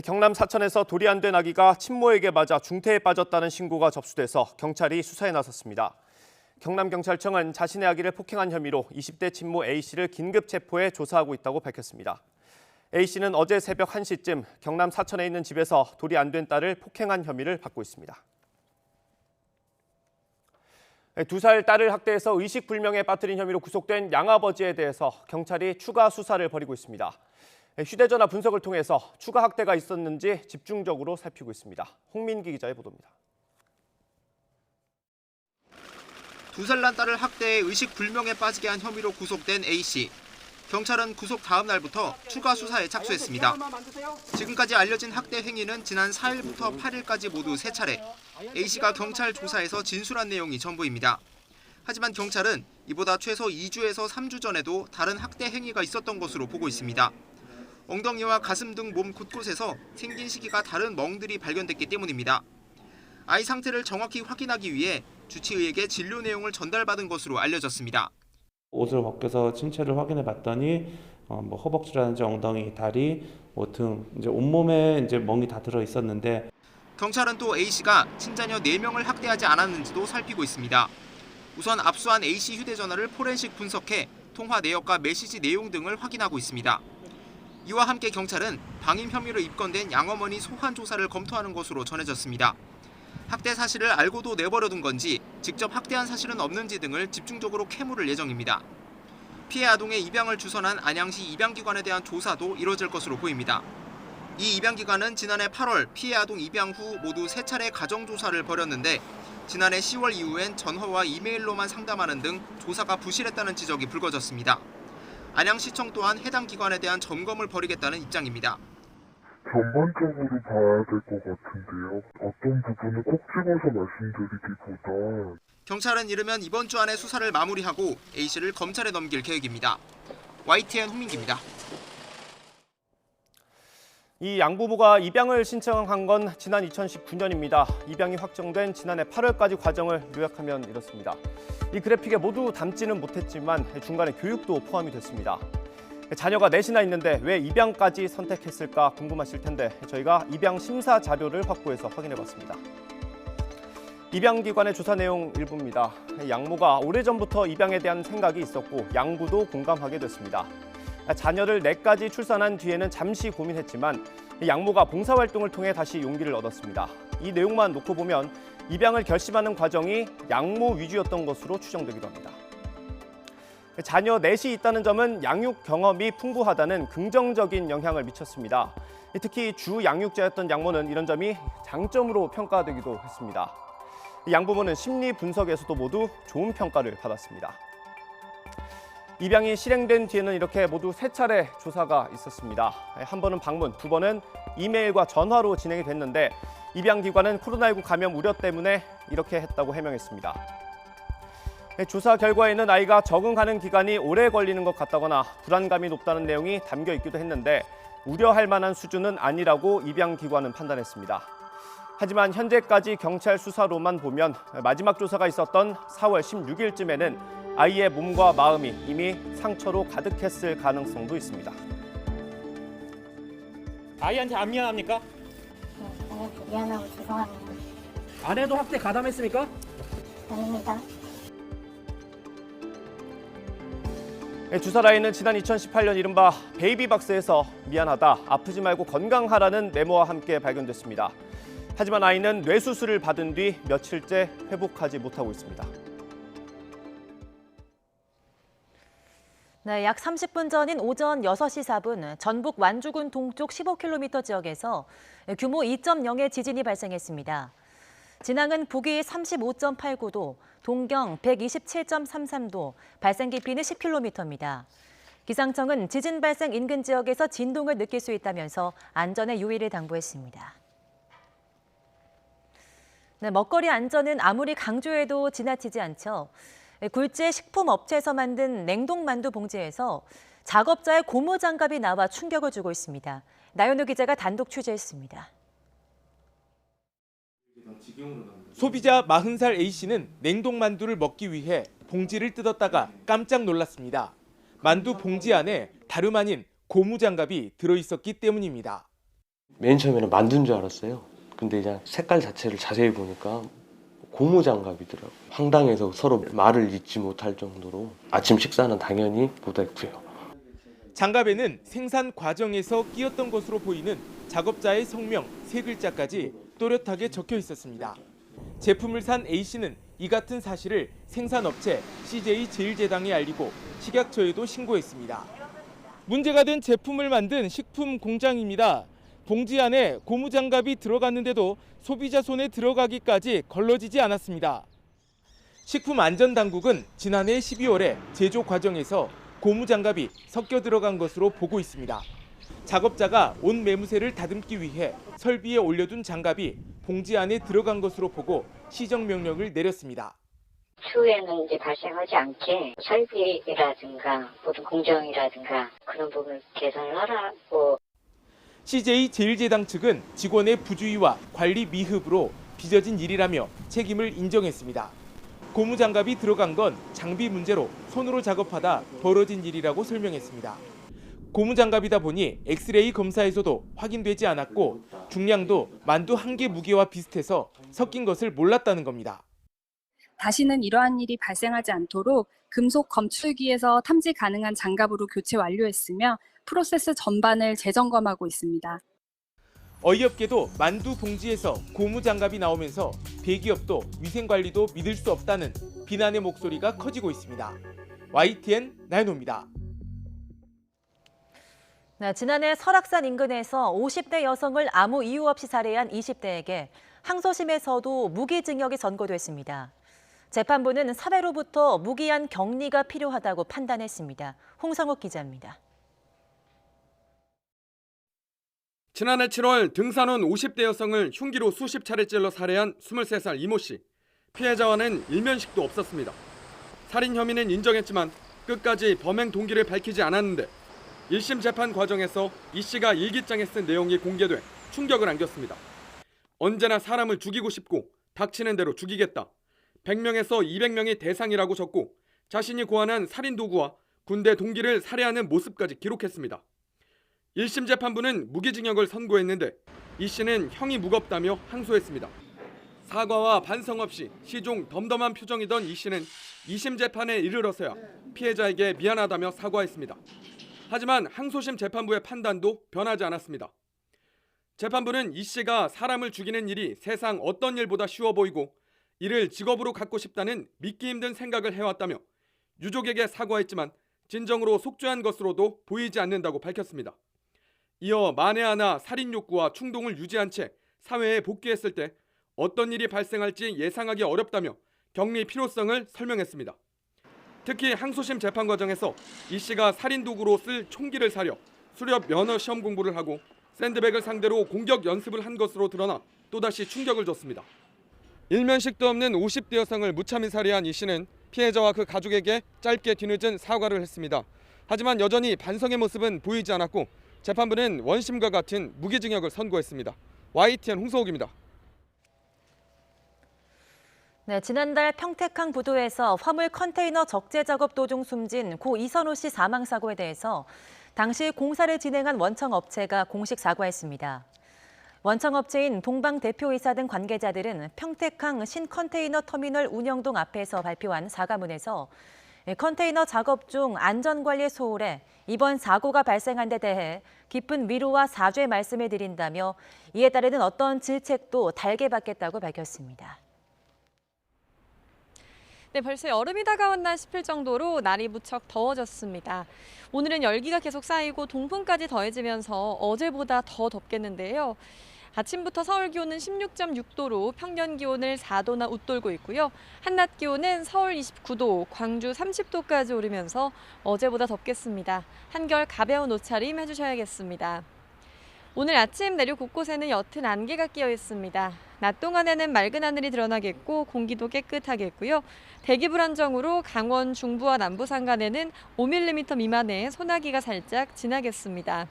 경남 사천에서 돌이 안 된 아기가 친모에게 맞아 중태에 빠졌다는 신고가 접수돼서 경찰이 수사에 나섰습니다. 경남경찰청은 자신의 아기를 폭행한 혐의로 20대 친모 A씨를 긴급 체포해 조사하고 있다고 밝혔습니다. A씨는 어제 새벽 1시쯤 경남 사천에 있는 집에서 돌이 안 된 딸을 폭행한 혐의를 받고 있습니다. 2살 딸을 학대해서 의식불명에 빠뜨린 혐의로 구속된 양아버지에 대해서 경찰이 추가 수사를 벌이고 있습니다. 휴대전화 분석을 통해서 추가 학대가 있었는지 집중적으로 살피고 있습니다. 홍민기 기자의 보도입니다. 2살 난 딸을 학대해 의식불명에 빠지게 한 혐의로 구속된 A씨. 경찰은 구속 다음 날부터 추가 수사에 착수했습니다. 지금까지 알려진 학대 행위는 지난 4일부터 8일까지 모두 3차례. A씨가 경찰 조사에서 진술한 내용이 전부입니다. 하지만 경찰은 이보다 최소 2주에서 3주 전에도 다른 학대 행위가 있었던 것으로 보고 있습니다. 엉덩이와 가슴 등 몸 곳곳에서 생긴 시기가 다른 멍들이 발견됐기 때문입니다. 아이 상태를 정확히 확인하기 위해 주치의에게 진료 내용을 전달받은 것으로 알려졌습니다. 옷을 벗겨서 신체를 확인해 봤더니 허벅지라든지 엉덩이, 다리, 등 이제 온몸에 이제 멍이 다 들어 있었는데 경찰은 또 A씨가 친자녀 4명을 학대하지 않았는지도 살피고 있습니다. 우선 압수한 A씨 휴대전화를 포렌식 분석해 통화 내역과 메시지 내용 등을 확인하고 있습니다. 이와 함께 경찰은 방임 혐의로 입건된 양어머니 소환 조사를 검토하는 것으로 전해졌습니다. 학대 사실을 알고도 내버려둔 건지 직접 학대한 사실은 없는지 등을 집중적으로 캐물을 예정입니다. 피해 아동의 입양을 주선한 안양시 입양기관에 대한 조사도 이뤄질 것으로 보입니다. 이 입양기관은 지난해 8월 피해 아동 입양 후 모두 3차례 가정조사를 벌였는데 지난해 10월 이후엔 전화와 이메일로만 상담하는 등 조사가 부실했다는 지적이 불거졌습니다. 안양시청 또한 해당 기관에 대한 점검을 벌이겠다는 입장입니다. 전반적으로 봐야 될 것 같은데요. 어떤 부분을 꼭 집어서 말씀드리기보다 경찰은 이르면 이번 주 안에 수사를 마무리하고 A씨를 검찰에 넘길 계획입니다. YTN 홍민기입니다. 이 양부부가 입양을 신청한 건 지난 2019년입니다. 입양이 확정된 지난해 8월까지 과정을 요약하면 이렇습니다. 이 그래픽에 모두 담지는 못했지만 중간에 교육도 포함이 됐습니다. 자녀가 넷이나 있는데 왜 입양까지 선택했을까 궁금하실 텐데 저희가 입양 심사 자료를 확보해서 확인해봤습니다. 입양기관의 조사 내용 일부입니다. 양모가 오래전부터 입양에 대한 생각이 있었고 양부도 공감하게 됐습니다. 자녀를 4까지 출산한 뒤에는 잠시 고민했지만 양모가 봉사활동을 통해 다시 용기를 얻었습니다. 이 내용만 놓고 보면 입양을 결심하는 과정이 양모 위주였던 것으로 추정되기도 합니다. 자녀 넷이 있다는 점은 양육 경험이 풍부하다는 긍정적인 영향을 미쳤습니다. 특히 주 양육자였던 양모는 이런 점이 장점으로 평가되기도 했습니다. 양부모는 심리 분석에서도 모두 좋은 평가를 받았습니다. 입양이 실행된 뒤에는 이렇게 모두 3차례 조사가 있었습니다. 한 번은 방문, 2번은 이메일과 전화로 진행이 됐는데 입양기관은 코로나19 감염 우려 때문에 이렇게 했다고 해명했습니다. 조사 결과에는 아이가 적응하는 기간이 오래 걸리는 것 같다거나 불안감이 높다는 내용이 담겨 있기도 했는데 우려할 만한 수준은 아니라고 입양기관은 판단했습니다. 하지만 현재까지 경찰 수사로만 보면 마지막 조사가 있었던 4월 16일쯤에는 아이의 몸과 마음이 이미 상처로 가득했을 가능성도 있습니다. 아이한테 안 미안합니까? 미안하고 죄송합니다. 아내도 학대 가담했습니까? 아닙니다. 주살 아이는 지난 2018년 이른바 베이비박스에서 미안하다, 아프지 말고 건강하라는 메모와 함께 발견됐습니다. 하지만 아이는 뇌수술을 받은 뒤 며칠째 회복하지 못하고 있습니다. 네, 약 30분 전인 오전 6시 4분 전북 완주군 동쪽 15km 지역에서 규모 2.0의 지진이 발생했습니다. 진앙은 북위 35.89도, 동경 127.33도, 발생 깊이는 10km입니다. 기상청은 지진 발생 인근 지역에서 진동을 느낄 수 있다면서 안전에 유의를 당부했습니다. 네, 먹거리 안전은 아무리 강조해도 지나치지 않죠. 굴지의 식품업체에서 만든 냉동만두 봉지에서 작업자의 고무장갑이 나와 충격을 주고 있습니다. 나연우 기자가 단독 취재했습니다. 소비자 40살 A씨는 냉동만두를 먹기 위해 봉지를 뜯었다가 깜짝 놀랐습니다. 만두 봉지 안에 다름 아닌 고무장갑이 들어있었기 때문입니다. 맨 처음에는 만두인 줄 알았어요. 근데 그냥 색깔 자체를 자세히 보니까 고무장갑이더라고요. 황당해서 서로 말을 잇지 못할 정도로 아침 식사는 당연히 못했고요. 장갑에는 생산 과정에서 끼었던 것으로 보이는 작업자의 성명 3글자까지 또렷하게 적혀 있었습니다. 제품을 산 A씨는 이 같은 사실을 생산업체 CJ제일제당에 알리고 식약처에도 신고했습니다. 문제가 된 제품을 만든 식품 공장입니다. 봉지 안에 고무장갑이 들어갔는데도 소비자 손에 들어가기까지 걸러지지 않았습니다. 식품안전당국은 지난해 12월에 제조 과정에서 고무장갑이 섞여 들어간 것으로 보고 있습니다. 작업자가 온 매무새를 다듬기 위해 설비에 올려둔 장갑이 봉지 안에 들어간 것으로 보고 시정명령을 내렸습니다. 추후에는 이제 발생하지 않게 설비라든가 모든 공정이라든가 그런 부분을 개선을 하라고. CJ제일제당 측은 직원의 부주의와 관리 미흡으로 빚어진 일이라며 책임을 인정했습니다. 고무장갑이 들어간 건 장비 문제로 손으로 작업하다 벌어진 일이라고 설명했습니다. 고무장갑이다 보니 엑스레이 검사에서도 확인되지 않았고 중량도 만두 1개 무게와 비슷해서 섞인 것을 몰랐다는 겁니다. 다시는 이러한 일이 발생하지 않도록 금속 검출기에서 탐지 가능한 장갑으로 교체 완료했으며 프로세스 전반을 재점검하고 있습니다. 어이없게도 만두 봉지에서 고무장갑이 나오면서 대기업도 위생관리도 믿을 수 없다는 비난의 목소리가 커지고 있습니다. YTN 나연호입니다. 네, 지난해 설악산 인근에서 50대 여성을 아무 이유 없이 살해한 20대에게 항소심에서도 무기징역이 선고됐습니다. 재판부는 사회로부터 무기한 격리가 필요하다고 판단했습니다. 홍성욱 기자입니다. 지난해 7월 등산원 50대 여성을 흉기로 수십 차례 찔러 살해한 23살 이모 씨. 피해자와는 일면식도 없었습니다. 살인 혐의는 인정했지만 끝까지 범행 동기를 밝히지 않았는데 1심 재판 과정에서 이 씨가 일기장에 쓴 내용이 공개돼 충격을 안겼습니다. 언제나 사람을 죽이고 싶고 닥치는 대로 죽이겠다. 100명에서 200명이 대상이라고 적고 자신이 고안한 살인 도구와 군대 동기를 살해하는 모습까지 기록했습니다. 1심 재판부는 무기징역을 선고했는데 이 씨는 형이 무겁다며 항소했습니다. 사과와 반성 없이 시종 덤덤한 표정이던 이 씨는 2심 재판에 이르러서야 피해자에게 미안하다며 사과했습니다. 하지만 항소심 재판부의 판단도 변하지 않았습니다. 재판부는 이 씨가 사람을 죽이는 일이 세상 어떤 일보다 쉬워 보이고 이를 직업으로 갖고 싶다는 믿기 힘든 생각을 해왔다며 유족에게 사과했지만 진정으로 속죄한 것으로도 보이지 않는다고 밝혔습니다. 이어 만에 하나 살인 욕구와 충동을 유지한 채 사회에 복귀했을 때 어떤 일이 발생할지 예상하기 어렵다며 격리 필요성을 설명했습니다. 특히 항소심 재판 과정에서 이 씨가 살인 도구로 쓸 총기를 사려 수렵 면허 시험 공부를 하고 샌드백을 상대로 공격 연습을 한 것으로 드러나 또다시 충격을 줬습니다. 일면식도 없는 50대 여성을 무참히 살해한 이 씨는 피해자와 그 가족에게 짧게 뒤늦은 사과를 했습니다. 하지만 여전히 반성의 모습은 보이지 않았고 재판부는 원심과 같은 무기징역을 선고했습니다. YTN 홍성욱입니다. 네, 지난달 평택항 부두에서 화물 컨테이너 적재 작업 도중 숨진 고 이선호 씨 사망 사고에 대해서 당시 공사를 진행한 원청업체가 공식 사과했습니다. 원청업체인 동방대표이사 등 관계자들은 평택항 신컨테이너 터미널 운영동 앞에서 발표한 사과문에서 컨테이너 작업 중 안전관리 소홀해 이번 사고가 발생한 데 대해 깊은 위로와 사죄 말씀을 드린다며 이에 따르는 어떤 질책도 달게 받겠다고 밝혔습니다. 네, 벌써 여름이 다가왔나 싶을 정도로 날이 무척 더워졌습니다. 오늘은 열기가 계속 쌓이고 동풍까지 더해지면서 어제보다 더 덥겠는데요. 아침부터 서울 기온은 16.6도로 평년 기온을 4도나 웃돌고 있고요. 한낮 기온은 서울 29도, 광주 30도까지 오르면서 어제보다 덥겠습니다. 한결 가벼운 옷차림 해주셔야겠습니다. 오늘 아침 내륙 곳곳에는 옅은 안개가 끼어 있습니다. 낮 동안에는 맑은 하늘이 드러나겠고 공기도 깨끗하겠고요. 대기 불안정으로 강원 중부와 남부 산간에는 5mm 미만의 소나기가 살짝 지나겠습니다.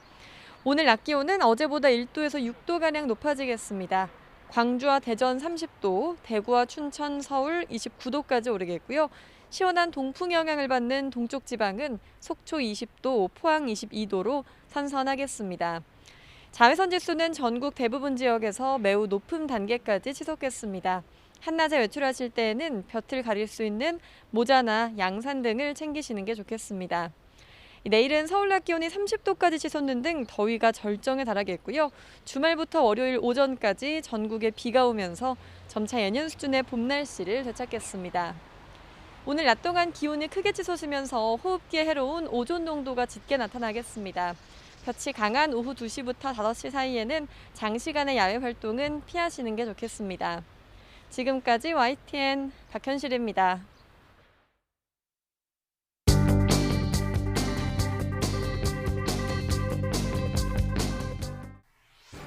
오늘 낮 기온은 어제보다 1도에서 6도가량 높아지겠습니다. 광주와 대전 30도, 대구와 춘천, 서울 29도까지 오르겠고요. 시원한 동풍 영향을 받는 동쪽 지방은 속초 20도, 포항 22도로 선선하겠습니다. 자외선 지수는 전국 대부분 지역에서 매우 높은 단계까지 치솟겠습니다. 한낮에 외출하실 때에는 볕을 가릴 수 있는 모자나 양산 등을 챙기시는 게 좋겠습니다. 내일은 서울 낮 기온이 30도까지 치솟는 등 더위가 절정에 달하겠고요. 주말부터 월요일 오전까지 전국에 비가 오면서 점차 예년 수준의 봄 날씨를 되찾겠습니다. 오늘 낮 동안 기온이 크게 치솟으면서 호흡기에 해로운 오존 농도가 짙게 나타나겠습니다. 볕이 강한 오후 2시부터 5시 사이에는 장시간의 야외 활동은 피하시는 게 좋겠습니다. 지금까지 YTN 박현실입니다.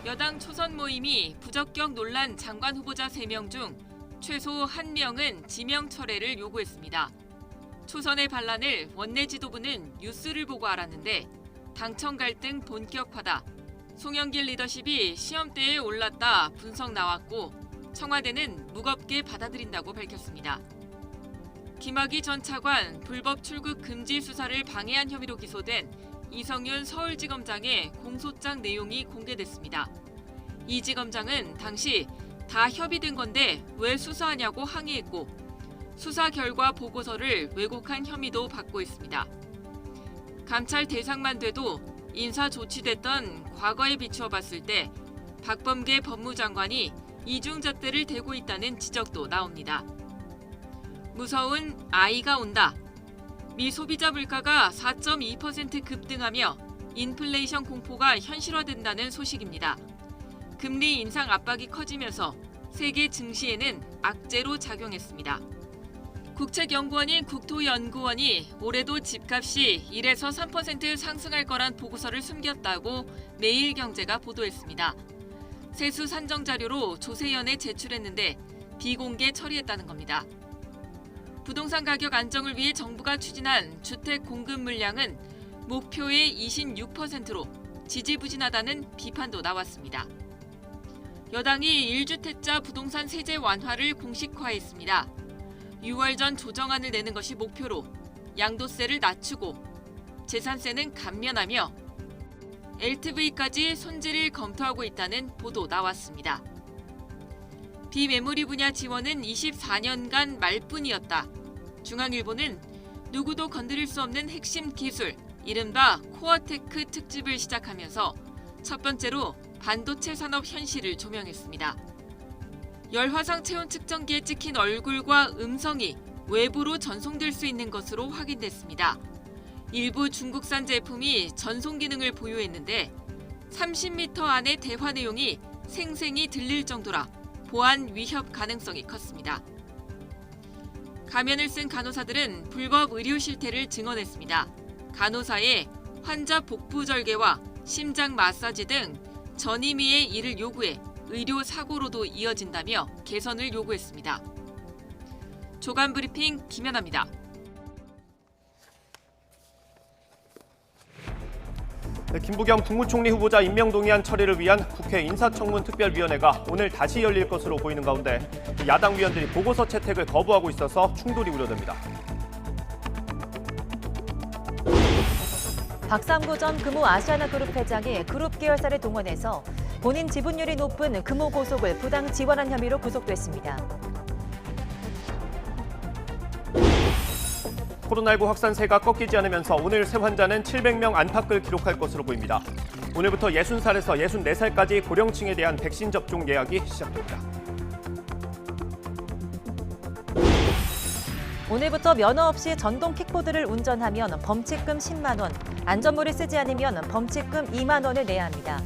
여당 초선 모임이 부적격 논란 장관 후보자 3명 중 최소 1명은 지명 철회를 요구했습니다. 초선의 반란을 원내 지도부는 뉴스를 보고 알았는데 당청 갈등 본격화다. 송영길 리더십이 시험대에 올랐다 분석 나왔고 청와대는 무겁게 받아들인다고 밝혔습니다. 김학의 전 차관 불법 출국 금지 수사를 방해한 혐의로 기소된 이성윤 서울지검장의 공소장 내용이 공개됐습니다. 이 지검장은 당시 다 협의된 건데 왜 수사하냐고 항의했고 수사 결과 보고서를 왜곡한 혐의도 받고 있습니다. 감찰 대상만 돼도 인사 조치됐던 과거에 비추어 봤을 때 박범계 법무장관이 이중잣대를 대고 있다는 지적도 나옵니다. 무서운 아이가 온다. 미 소비자 물가가 4.2% 급등하며 인플레이션 공포가 현실화된다는 소식입니다. 금리 인상 압박이 커지면서 세계 증시에는 악재로 작용했습니다. 국책연구원인 국토연구원이 올해도 집값이 1에서 3% 상승할 거란 보고서를 숨겼다고 매일경제가 보도했습니다. 세수 산정 자료로 조세연에 제출했는데 비공개 처리했다는 겁니다. 부동산 가격 안정을 위해 정부가 추진한 주택 공급 물량은 목표의 26%로 지지부진하다는 비판도 나왔습니다. 여당이 1주택자 부동산 세제 완화를 공식화했습니다. 6월 전 조정안을 내는 것이 목표로 양도세를 낮추고 재산세는 감면하며 LTV까지 손질을 검토하고 있다는 보도 나왔습니다. 비메모리 분야 지원은 24년간 말뿐이었다. 중앙일보는 누구도 건드릴 수 없는 핵심 기술, 이른바 코어테크 특집을 시작하면서 첫 번째로 반도체 산업 현실을 조명했습니다. 열화상 체온 측정기에 찍힌 얼굴과 음성이 외부로 전송될 수 있는 것으로 확인됐습니다. 일부 중국산 제품이 전송 기능을 보유했는데 30m 안의 대화 내용이 생생히 들릴 정도라 보안 위협 가능성이 컸습니다. 가면을 쓴 간호사들은 불법 의료 실태를 증언했습니다. 간호사의 환자 복부 절개와 심장 마사지 등 전임의의 일을 요구해 의료 사고로도 이어진다며 개선을 요구했습니다. 조간 브리핑 김연아입니다. 김부겸 국무총리 후보자 임명동의안 처리를 위한 국회 인사청문특별위원회가 오늘 다시 열릴 것으로 보이는 가운데 야당 위원들이 보고서 채택을 거부하고 있어서 충돌이 우려됩니다. 박삼구 전 금호 아시아나그룹 회장이 그룹 계열사를 동원해서 본인 지분율이 높은 금호 고속을 부당 지원한 혐의로 구속됐습니다. 코로나19 확산세가 꺾이지 않으면서 오늘 새 환자는 700명 안팎을 기록할 것으로 보입니다. 오늘부터 60살에서 64살까지 고령층에 대한 백신 접종 예약이 시작됩니다. 오늘부터 면허 없이 전동 킥보드를 운전하면 범칙금 10만 원, 안전모를 쓰지 않으면 범칙금 2만 원을 내야 합니다.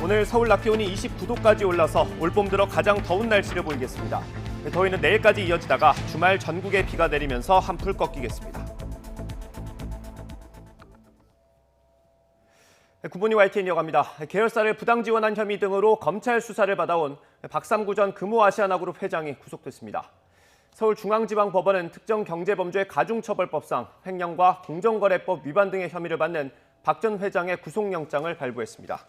오늘 서울 낮 기온이 29도까지 올라서 올봄 들어 가장 더운 날씨를 보이겠습니다. 더위는 내일까지 이어지다가 주말 전국에 비가 내리면서 한풀 꺾이겠습니다. 굿모닝 YTN 이어갑니다. 계열사를 부당 지원한 혐의 등으로 검찰 수사를 받아온 박삼구 전 금호 아시아나그룹 회장이 구속됐습니다. 서울중앙지방법원은 특정경제범죄 가중처벌법상 횡령과 공정거래법 위반 등의 혐의를 받는 박 전 회장의 구속영장을 발부했습니다.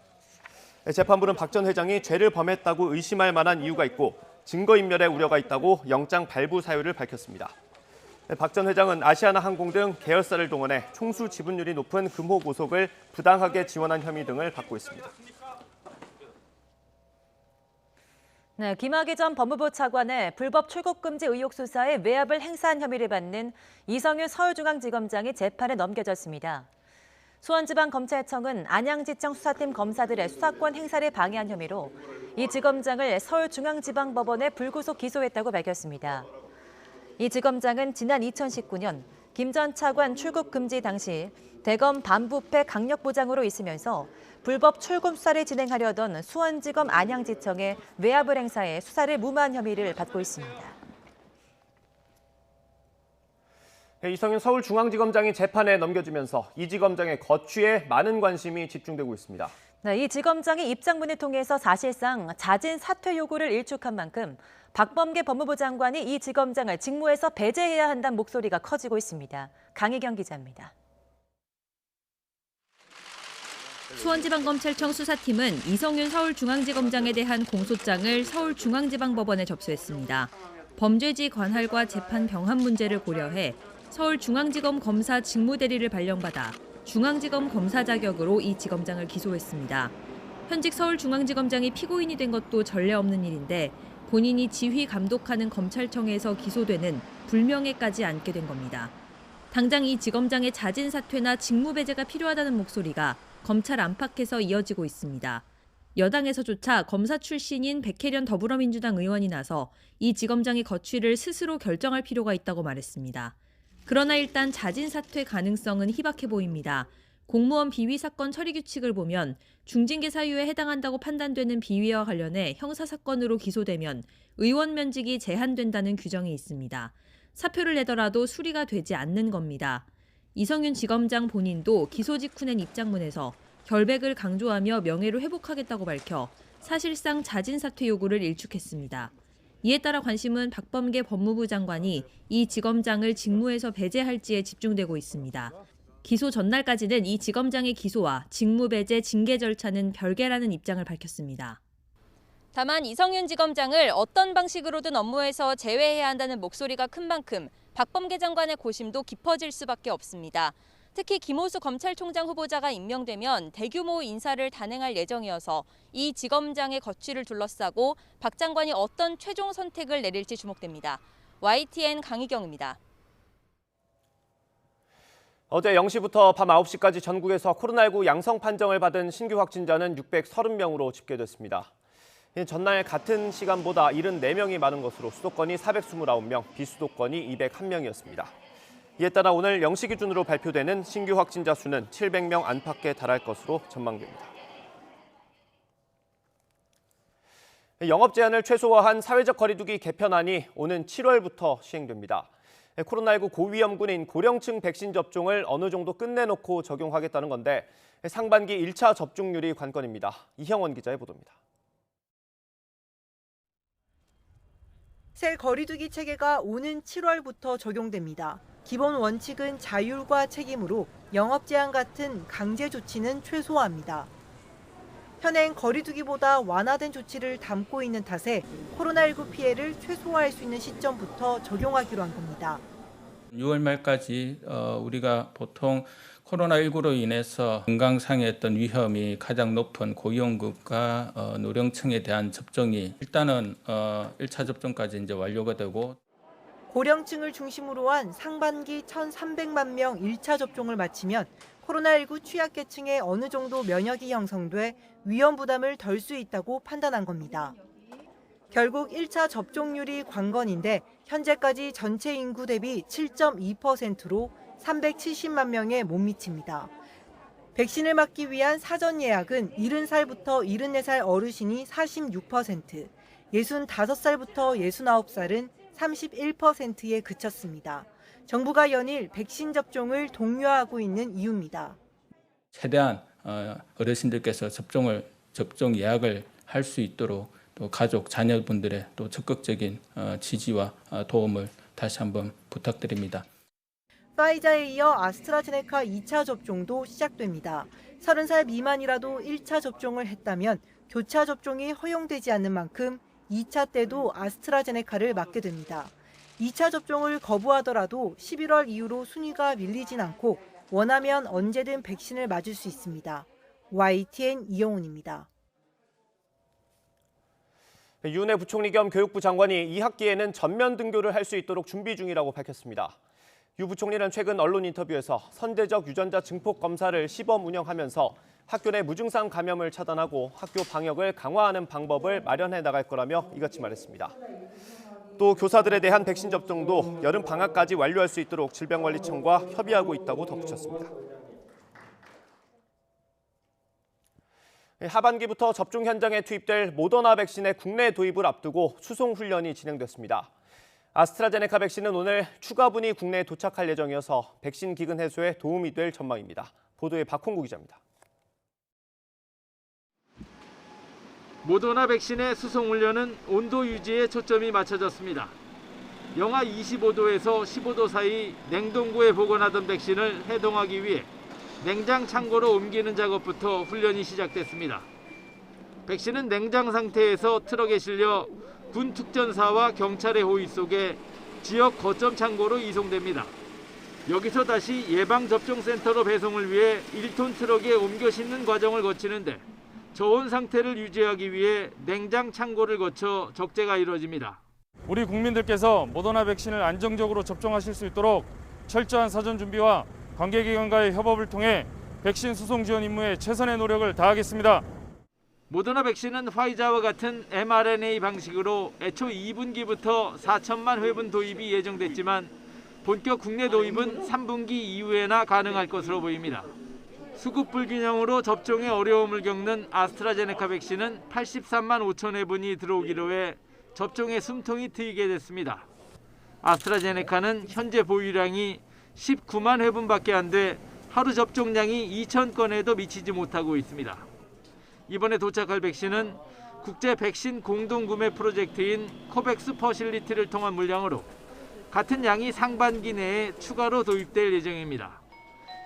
재판부는 박 전 회장이 죄를 범했다고 의심할 만한 이유가 있고 증거인멸의 우려가 있다고 영장 발부 사유를 밝혔습니다. 박 전 회장은 아시아나항공 등 계열사를 동원해 총수 지분율이 높은 금호 고속을 부당하게 지원한 혐의 등을 받고 있습니다. 네, 김학의 전 법무부 차관의 불법 출국 금지 의혹 수사에 외압을 행사한 혐의를 받는 이성윤 서울중앙지검장이 재판에 넘겨졌습니다. 수원지방검찰청은 안양지청 수사팀 검사들의 수사권 행사를 방해한 혐의로 이 지검장을 서울중앙지방법원에 불구속 기소했다고 밝혔습니다. 이 지검장은 지난 2019년 김 전 차관 출국 금지 당시 대검 반부패 강력부장으로 있으면서 불법 출금 수사를 진행하려던 수원지검 안양지청에 외압을 행사해 수사를 무마한 혐의를 받고 있습니다. 이성윤 서울중앙지검장이 재판에 넘겨지면서 이 지검장의 거취에 많은 관심이 집중되고 있습니다. 네, 이 지검장이 입장문을 통해서 사실상 자진 사퇴 요구를 일축한 만큼 박범계 법무부 장관이 이 지검장을 직무에서 배제해야 한다는 목소리가 커지고 있습니다. 강희경 기자입니다. 수원지방검찰청 수사팀은 이성윤 서울중앙지검장에 대한 공소장을 서울중앙지방법원에 접수했습니다. 범죄지 관할과 재판 병합 문제를 고려해 서울중앙지검 검사 직무대리를 발령받아 중앙지검 검사 자격으로 이 지검장을 기소했습니다. 현직 서울중앙지검장이 피고인이 된 것도 전례 없는 일인데 본인이 지휘 감독하는 검찰청에서 기소되는 불명예까지 안게 된 겁니다. 당장 이 지검장의 자진 사퇴나 직무 배제가 필요하다는 목소리가 검찰 안팎에서 이어지고 있습니다. 여당에서조차 검사 출신인 백혜련 더불어민주당 의원이 나서 이 지검장의 거취를 스스로 결정할 필요가 있다고 말했습니다. 그러나 일단 자진 사퇴 가능성은 희박해 보입니다. 공무원 비위 사건 처리 규칙을 보면 중징계 사유에 해당한다고 판단되는 비위와 관련해 형사사건으로 기소되면 의원 면직이 제한된다는 규정이 있습니다. 사표를 내더라도 수리가 되지 않는 겁니다. 이성윤 지검장 본인도 기소 직후 낸 입장문에서 결백을 강조하며 명예를 회복하겠다고 밝혀 사실상 자진 사퇴 요구를 일축했습니다. 이에 따라 관심은 박범계 법무부 장관이 이 지검장을 직무에서 배제할지에 집중되고 있습니다. 기소 전날까지는 이 지검장의 기소와 직무 배제 징계 절차는 별개라는 입장을 밝혔습니다. 다만 이성윤 지검장을 어떤 방식으로든 업무에서 제외해야 한다는 목소리가 큰 만큼 박범계 장관의 고심도 깊어질 수밖에 없습니다. 특히 김호수 검찰총장 후보자가 임명되면 대규모 인사를 단행할 예정이어서 이 지검장의 거취를 둘러싸고 박 장관이 어떤 최종 선택을 내릴지 주목됩니다. YTN 강희경입니다. 어제 0시부터 밤 9시까지 전국에서 코로나19 양성 판정을 받은 신규 확진자는 630명으로 집계됐습니다. 전날 같은 시간보다 74명이 많은 것으로 수도권이 429명, 비수도권이 201명이었습니다. 이에 따라 오늘 0시 기준으로 발표되는 신규 확진자 수는 700명 안팎에 달할 것으로 전망됩니다. 영업 제한을 최소화한 사회적 거리두기 개편안이 오는 7월부터 시행됩니다. 코로나19 고위험군인 고령층 백신 접종을 어느 정도 끝내놓고 적용하겠다는 건데 상반기 1차 접종률이 관건입니다. 이형원 기자의 보도입니다. 새 거리두기 체계가 오는 7월부터 적용됩니다. 기본 원칙은 자율과 책임으로 영업 제한 같은 강제 조치는 최소화합니다. 현행 거리두기보다 완화된 조치를 담고 있는 탓에 코로나19 피해를 최소화할 수 있는 시점부터 적용하기로 한 겁니다. 6월 말까지 우리가 보통 코로나19로 인해서 건강상의 어떤 위험이 가장 높은 고위험국과 노령층에 대한 접종이 일단은 1차 접종까지 이제 완료가 되고 고령층을 중심으로 한 상반기 1,300만 명 1차 접종을 마치면 코로나19 취약계층에 어느 정도 면역이 형성돼 위험 부담을 덜 수 있다고 판단한 겁니다. 결국 1차 접종률이 관건인데 현재까지 전체 인구 대비 7.2%로 370만 명에 못 미칩니다. 백신을 맞기 위한 사전 예약은 70살부터 74살 어르신이 46%, 65살부터 69살은 31%에 그쳤습니다. 정부가 연일 백신 접종을 독려하고 있는 이유입니다. 최대한 어르신들께서 접종 예약을 할 수 있도록 또 가족, 자녀분들의 또 적극적인 지지와 도움을 다시 한번 부탁드립니다. 파이자에 이어 아스트라제네카 2차 접종도 시작됩니다. 30살 미만이라도 1차 접종을 했다면 교차 접종이 허용되지 않는 만큼 2차 때도 아스트라제네카를 맞게 됩니다. 2차 접종을 거부하더라도 11월 이후로 순위가 밀리진 않고 원하면 언제든 백신을 맞을 수 있습니다. YTN 이영훈입니다. 윤해 부총리 겸 교육부 장관이 2학기에는 전면 등교를 할 수 있도록 준비 중이라고 밝혔습니다. 유 부총리는 최근 언론 인터뷰에서 선제적 유전자 증폭 검사를 시범 운영하면서 학교 내 무증상 감염을 차단하고 학교 방역을 강화하는 방법을 마련해 나갈 거라며 이같이 말했습니다. 또 교사들에 대한 백신 접종도 여름 방학까지 완료할 수 있도록 질병관리청과 협의하고 있다고 덧붙였습니다. 하반기부터 접종 현장에 투입될 모더나 백신의 국내 도입을 앞두고 수송 훈련이 진행됐습니다. 아스트라제네카 백신은 오늘 추가분이 국내에 도착할 예정이어서 백신 기근 해소에 도움이 될 전망입니다. 보도에 박홍구 기자입니다. 모더나 백신의 수송 훈련은 온도 유지에 초점이 맞춰졌습니다. 영하 25도에서 15도 사이 냉동고에 보관하던 백신을 해동하기 위해 냉장 창고로 옮기는 작업부터 훈련이 시작됐습니다. 백신은 냉장 상태에서 트럭에 실려 군 특전사와 경찰의 호위 속에 지역 거점 창고로 이송됩니다. 여기서 다시 예방접종센터로 배송을 위해 1톤 트럭에 옮겨 싣는 과정을 거치는데 저온 상태를 유지하기 위해 냉장 창고를 거쳐 적재가 이루어집니다. 우리 국민들께서 모더나 백신을 안정적으로 접종하실 수 있도록 철저한 사전 준비와 관계기관과의 협업을 통해 백신 수송 지원 임무에 최선의 노력을 다하겠습니다. 모더나 백신은 화이자와 같은 mRNA 방식으로 애초 2분기부터 4천만 회분 도입이 예정됐지만 본격 국내 도입은 3분기 이후에나 가능할 것으로 보입니다. 수급 불균형으로 접종에 어려움을 겪는 아스트라제네카 백신은 83만 5천 회분이 들어오기로 해 접종에 숨통이 트이게 됐습니다. 아스트라제네카는 현재 보유량이 19만 회분밖에 안 돼 하루 접종량이 2천 건에도 미치지 못하고 있습니다. 이번에 도착할 백신은 국제 백신 공동구매 프로젝트인 코백스 퍼실리티를 통한 물량으로 같은 양이 상반기 내에 추가로 도입될 예정입니다.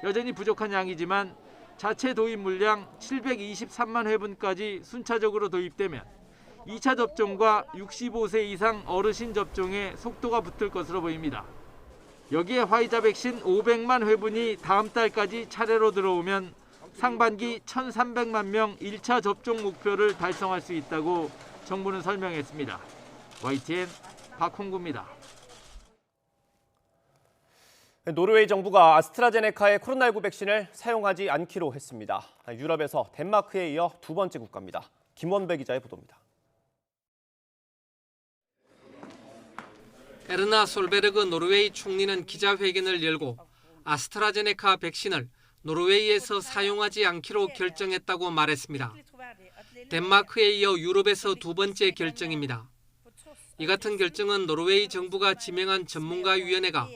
여전히 부족한 양이지만 자체 도입 물량 723만 회분까지 순차적으로 도입되면 2차 접종과 65세 이상 어르신 접종에 속도가 붙을 것으로 보입니다. 여기에 화이자 백신 500만 회분이 다음 달까지 차례로 들어오면 상반기 1,300만 명 1차 접종 목표를 달성할 수 있다고 정부는 설명했습니다. YTN 박홍구입니다. 노르웨이 정부가 아스트라제네카의 코로나19 백신을 사용하지 않기로 했습니다. 유럽에서 덴마크에 이어 두 번째 국가입니다. 김원배 기자의 보도입니다. 에르나 솔베르그 노르웨이 총리는 기자회견을 열고 아스트라제네카 백신을 노르웨이에서 사용하지 않기로 결정했다고 말했습니다. 덴마크에 이어 유럽에서 두 번째 결정입니다. 이 같은 결정은 노르웨이 정부가 지명한 전문가위원회가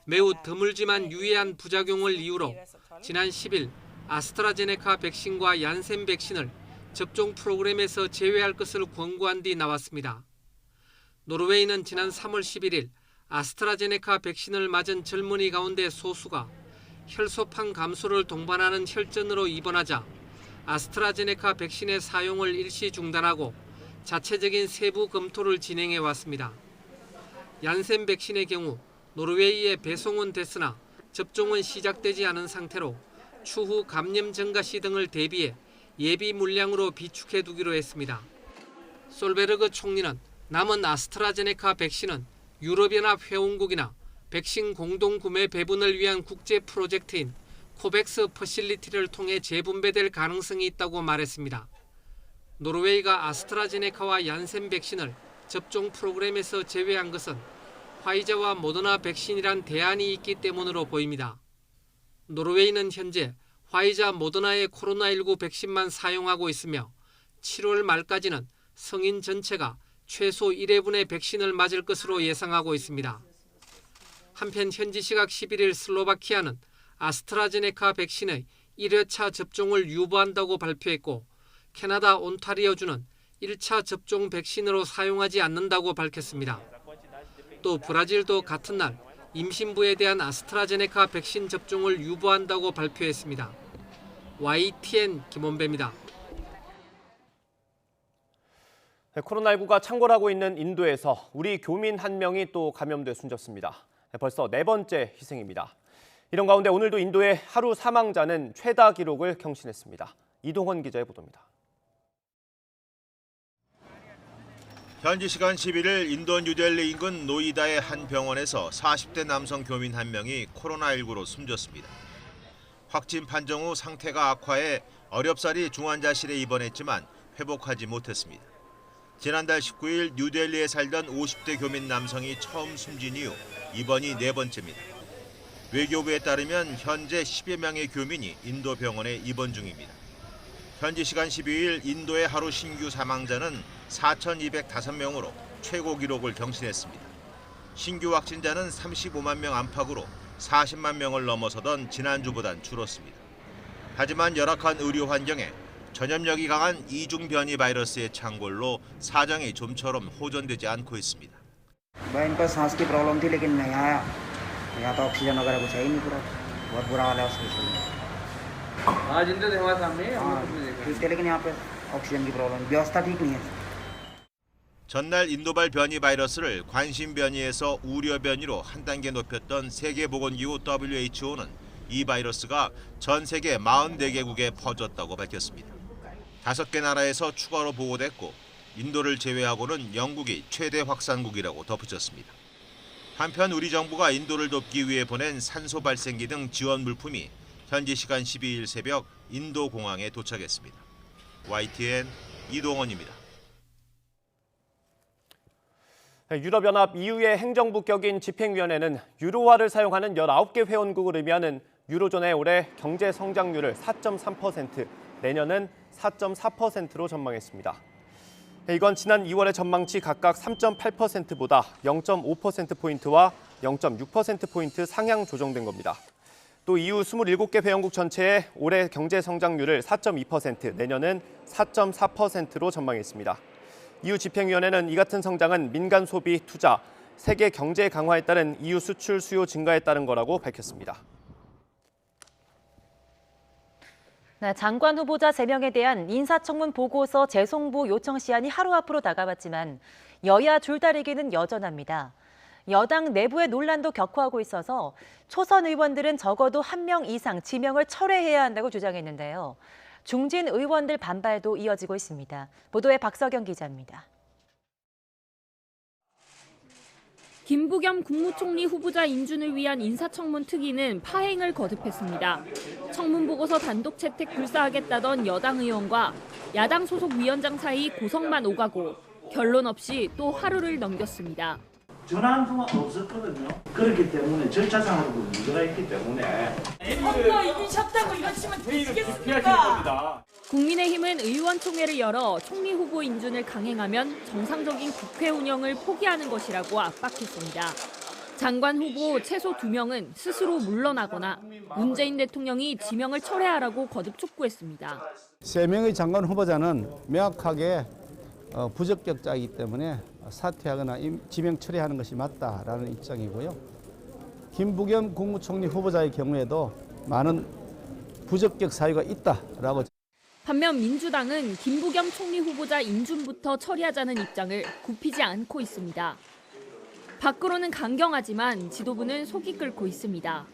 매우 드물지만 유의한 부작용을 이유로 지난 10일 아스트라제네카 백신과 얀센 백신을 접종 프로그램에서 제외할 것을 권고한 뒤 나왔습니다. 노르웨이는 지난 3월 11일 아스트라제네카 백신을 맞은 젊은이 가운데 소수가 혈소판 감소를 동반하는 혈전으로 입원하자 아스트라제네카 백신의 사용을 일시 중단하고 자체적인 세부 검토를 진행해 왔습니다. 얀센 백신의 경우 노르웨이에 배송은 됐으나 접종은 시작되지 않은 상태로 추후 감염 증가 시 등을 대비해 예비 물량으로 비축해 두기로 했습니다. 솔베르그 총리는 남은 아스트라제네카 백신은 유럽연합 회원국이나 백신 공동구매 배분을 위한 국제 프로젝트인 코백스 퍼실리티를 통해 재분배될 가능성이 있다고 말했습니다. 노르웨이가 아스트라제네카와 얀센 백신을 접종 프로그램에서 제외한 것은 화이자와 모더나 백신이란 대안이 있기 때문으로 보입니다. 노르웨이는 현재 화이자 모더나의 코로나19 백신만 사용하고 있으며 7월 말까지는 성인 전체가 최소 1회분의 백신을 맞을 것으로 예상하고 있습니다. 한편 현지 시각 11일 슬로바키아는 아스트라제네카 백신의 1회차 접종을 유보한다고 발표했고 캐나다 온타리오주는 1차 접종 백신으로 사용하지 않는다고 밝혔습니다. 또 브라질도 같은 날 임신부에 대한 아스트라제네카 백신 접종을 유보한다고 발표했습니다. YTN 김원배입니다. 코로나19가 창궐하고 있는 인도에서 우리 교민 한 명이 또 감염돼 숨졌습니다. 벌써 4번째 희생입니다. 이런 가운데 오늘도 인도의 하루 사망자는 최다 기록을 경신했습니다. 이동헌 기자의 보도입니다. 현지 시간 11일 인도 뉴델리 인근 노이다의 한 병원에서 40대 남성 교민 한 명이 코로나19로 숨졌습니다. 확진 판정 후 상태가 악화해 어렵사리 중환자실에 입원했지만 회복하지 못했습니다. 지난달 19일 뉴델리에 살던 50대 교민 남성이 처음 숨진 이후 입원이 4번째입니다. 외교부에 따르면 현재 10여 명의 교민이 인도 병원에 입원 중입니다. 현지 시간 12일 인도의 하루 신규 사망자는 4,205명으로 최고 기록을 경신했습니다. 신규 확진자는 35만 명 안팎으로 40만 명을 넘어서던 지난주보단 줄었습니다. 하지만 열악한 의료 환경에 전염력이 강한 이중 변이 바이러스의 창궐로 사정이 좀처럼 호전되지 않고 있습니다. इनका सांस की प्रॉब्लम थी लेकिन नहीं आया यहाँ तो ऑक्सीजन वगैरह कुछ है ही नहीं पूरा बहुत बुरा हाल है हॉस्पिटल में आज इंद्र हमारे सामने ठीक है लेकिन यहाँ पे ऑक्सीजन की प्रॉब्लम व्यवस्था ठीक नहीं है. 전날 인도발 변이 바이러스를 관심 변이에서 우려 변이로 한 단계 높였던 세계보건기구 WHO는 이 바이러스가 전 세계 44개국에 퍼졌다고 밝혔습니다. 5개 나라에서 추가로 보고됐고 인도를 제외하고는 영국이 최대 확산국이라고 덧붙였습니다. 한편 우리 정부가 인도를 돕기 위해 보낸 산소 발생기 등 지원 물품이 현지 시간 12일 새벽 인도 공항에 도착했습니다. YTN 이동원입니다. 유럽연합 EU의 행정부 격인 집행위원회는 유로화를 사용하는 19개 회원국을 의미하는 유로존의 올해 경제 성장률을 4.3%, 내년은 4.4%로 전망했습니다. 이건 지난 2월의 전망치 각각 3.8%보다 0.5%포인트와 0.6%포인트 상향 조정된 겁니다. 또 EU 27개 회원국 전체의 올해 경제 성장률을 4.2%, 내년은 4.4%로 전망했습니다. EU 집행위원회는 이 같은 성장은 민간 소비, 투자, 세계 경제 강화에 따른 EU 수출 수요 증가에 따른 거라고 밝혔습니다. 네, 장관 후보자 3명에 대한 인사청문 보고서 재송부 요청 시한이 하루 앞으로 다가왔지만 여야 줄다리기는 여전합니다. 여당 내부의 논란도 격화하고 있어서 초선 의원들은 적어도 1명 이상 지명을 철회해야 한다고 주장했는데요. 중진 의원들 반발도 이어지고 있습니다. 보도에 박서경 기자입니다. 김부겸 국무총리 후보자 인준을 위한 인사청문 특위는 파행을 거듭했습니다. 청문 보고서 단독 채택 불사하겠다던 여당 의원과 야당 소속 위원장 사이 고성만 오가고 결론 없이 또 하루를 넘겼습니다. 전화한 통화 없었거든요. 그렇기 때문에 절차상으로도 문제가 있기 때문에 선거 이기셨다고 이러시면 되시겠습니까? 국민의힘은 의원총회를 열어 총리 후보 인준을 강행하면 정상적인 국회 운영을 포기하는 것이라고 압박했습니다. 장관 후보 최소 2명은 스스로 물러나거나 문재인 대통령이 지명을 철회하라고 거듭 촉구했습니다. 3명의 장관 후보자는 명확하게 부적격자이기 때문에 사퇴하거나 지명 처리하는 것이 맞다라는 입장이고요. 김부겸 국무총리 후보자의 경우에도 많은 부적격 사유가 있다라고. 반면 민주당은 김부겸 총리 후보자 인준부터 처리하자는 입장을 굽히지 않고 있습니다. 밖으로는 강경하지만 지도부는 속이 끓고 있습니다.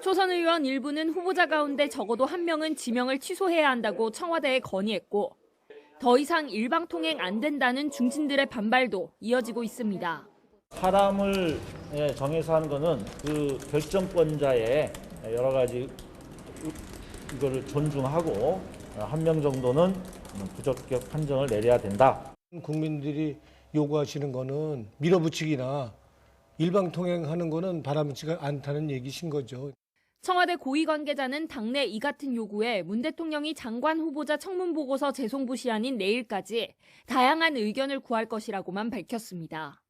초선 의원 일부는 후보자 가운데 적어도 한 명은 지명을 취소해야 한다고 청와대에 건의했고 더 이상 일방통행 안 된다는 중진들의 반발도 이어지고 있습니다. 사람을 정해서 하는 것은 그 결정권자의 여러 가지 이거를 존중하고 한 명 정도는 부적격 판정을 내려야 된다. 국민들이 요구하시는 거는 밀어붙이기나 일방통행하는 거는 바람직하지 않다는 얘기신 거죠. 청와대 고위 관계자는 당내 이 같은 요구에 문 대통령이 장관 후보자 청문 보고서 제송부 시한인 내일까지 다양한 의견을 구할 것이라고만 밝혔습니다.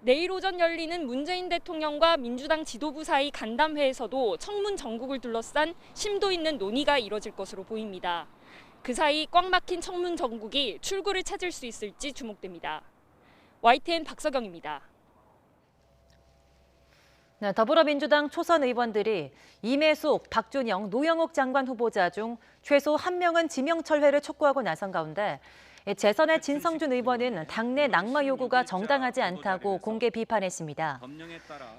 내일 오전 열리는 문재인 대통령과 민주당 지도부 사이 간담회에서도 청문 정국을 둘러싼 심도 있는 논의가 이뤄질 것으로 보입니다. 그 사이 꽉 막힌 청문 정국이 출구를 찾을 수 있을지 주목됩니다. YTN 박서경입니다. 네, 더불어민주당 초선 의원들이 임혜숙, 박준영, 노영욱 장관 후보자 중 최소 한 명은 지명 철회를 촉구하고 나선 가운데 재선의 진성준 의원은 당내 낙마 요구가 정당하지 않다고 공개 비판했습니다.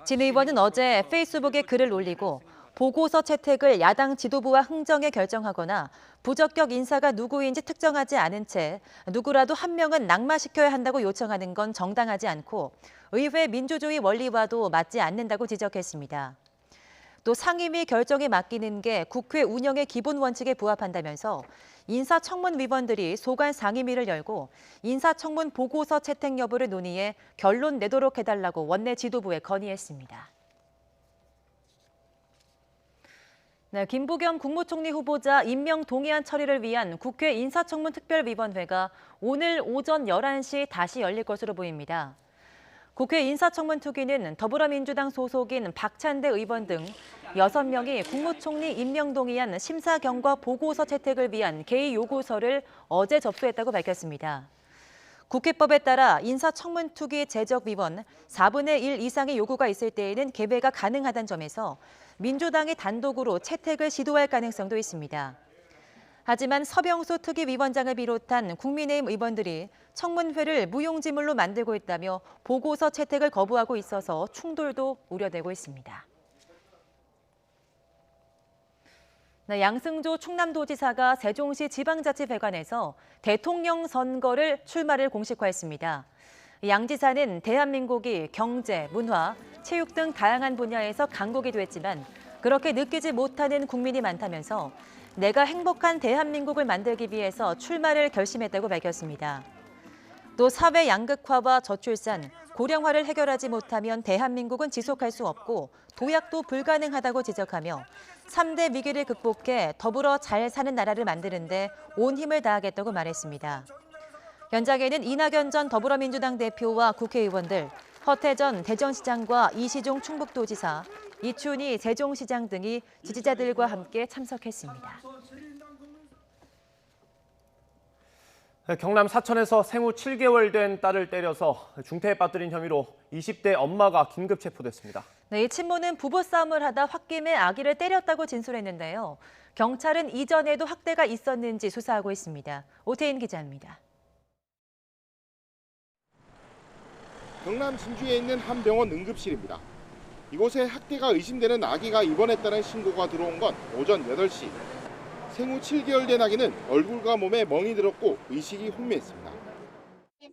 진 의원은 어제 페이스북에 글을 올리고 보고서 채택을 야당 지도부와 흥정해 결정하거나 부적격 인사가 누구인지 특정하지 않은 채 누구라도 한 명은 낙마시켜야 한다고 요청하는 건 정당하지 않고 의회 민주주의 원리와도 맞지 않는다고 지적했습니다. 또 상임위 결정에 맡기는 게 국회 운영의 기본 원칙에 부합한다면서 인사청문 위원들이 소관 상임위를 열고 인사청문 보고서 채택 여부를 논의해 결론 내도록 해달라고 원내 지도부에 건의했습니다. 네, 김부겸 국무총리 후보자 임명 동의안 처리를 위한 국회 인사청문 특별위원회가 오늘 오전 11시 다시 열릴 것으로 보입니다. 국회 인사청문 특위는 더불어민주당 소속인 박찬대 의원 등 6명이 국무총리 임명 동의안 심사 경과 보고서 채택을 위한 개의 요구서를 어제 접수했다고 밝혔습니다. 국회법에 따라 인사청문 특위 제적위원 4분의 1 이상의 요구가 있을 때에는 개회가 가능하다는 점에서 민주당이 단독으로 채택을 시도할 가능성도 있습니다. 하지만 서병수 특위위원장을 비롯한 국민의힘 의원들이 청문회를 무용지물로 만들고 있다며 보고서 채택을 거부하고 있어서 충돌도 우려되고 있습니다. 네, 양승조 충남도지사가 세종시 지방자치회관에서 대통령 선거를 출마를 공식화했습니다. 양 지사는 대한민국이 경제, 문화, 체육 등 다양한 분야에서 강국이 됐지만 그렇게 느끼지 못하는 국민이 많다면서 내가 행복한 대한민국을 만들기 위해서 출마를 결심했다고 밝혔습니다. 또 사회 양극화와 저출산, 고령화를 해결하지 못하면 대한민국은 지속할 수 없고 도약도 불가능하다고 지적하며 3대 위기를 극복해 더불어 잘 사는 나라를 만드는 데 온 힘을 다하겠다고 말했습니다. 현장에는 이낙연 전 더불어민주당 대표와 국회의원들, 허태전 대전시장과 이시종 충북도지사, 이춘희 세종시장 등이 지지자들과 함께 참석했습니다. 경남 사천에서 생후 7개월 된 딸을 때려서 중태에 빠뜨린 혐의로 20대 엄마가 긴급 체포됐습니다. 네, 이 친모는 부부싸움을 하다 홧김에 아기를 때렸다고 진술했는데요. 경찰은 이전에도 학대가 있었는지 수사하고 있습니다. 오태인 기자입니다. 경남 진주에 있는 한 병원 응급실입니다. 이곳에 학대가 의심되는 아기가 입원했다는 신고가 들어온 건 오전 8시. 생후 7개월 된 아기는 얼굴과 몸에 멍이 들었고 의식이 혼미했습니다.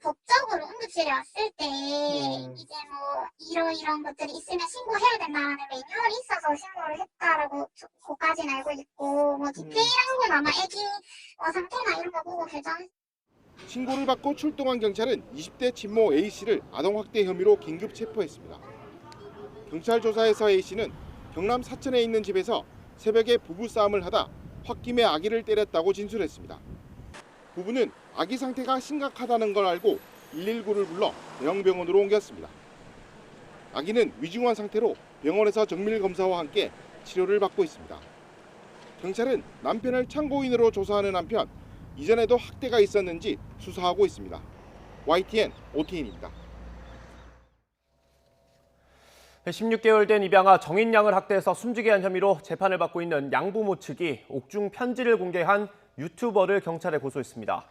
법적으로 응급실에 왔을 때 이제 뭐 이런 것들이 있으면 신고해야 된다는 매뉴얼이 있어서 신고를 했다라고 그까지는 알고 있고 뭐 디테일한 건 아마 아기 상태나 이런 거 보고 결정했어요. 신고를 받고 출동한 경찰은 20대 친모 A씨를 아동학대 혐의로 긴급 체포했습니다. 경찰 조사에서 A씨는 경남 사천에 있는 집에서 새벽에 부부싸움을 하다 홧김에 아기를 때렸다고 진술했습니다. 부부는 아기 상태가 심각하다는 걸 알고 119를 불러 대형병원으로 옮겼습니다. 아기는 위중한 상태로 병원에서 정밀 검사와 함께 치료를 받고 있습니다. 경찰은 남편을 참고인으로 조사하는 한편 이전에도 학대가 있었는지 수사하고 있습니다. YTN 오태인입니다. 16개월 된 입양아 정인양을 학대해서 숨지게 한 혐의로 재판을 받고 있는 양부모 측이 옥중 편지를 공개한 유튜버를 경찰에 고소했습니다.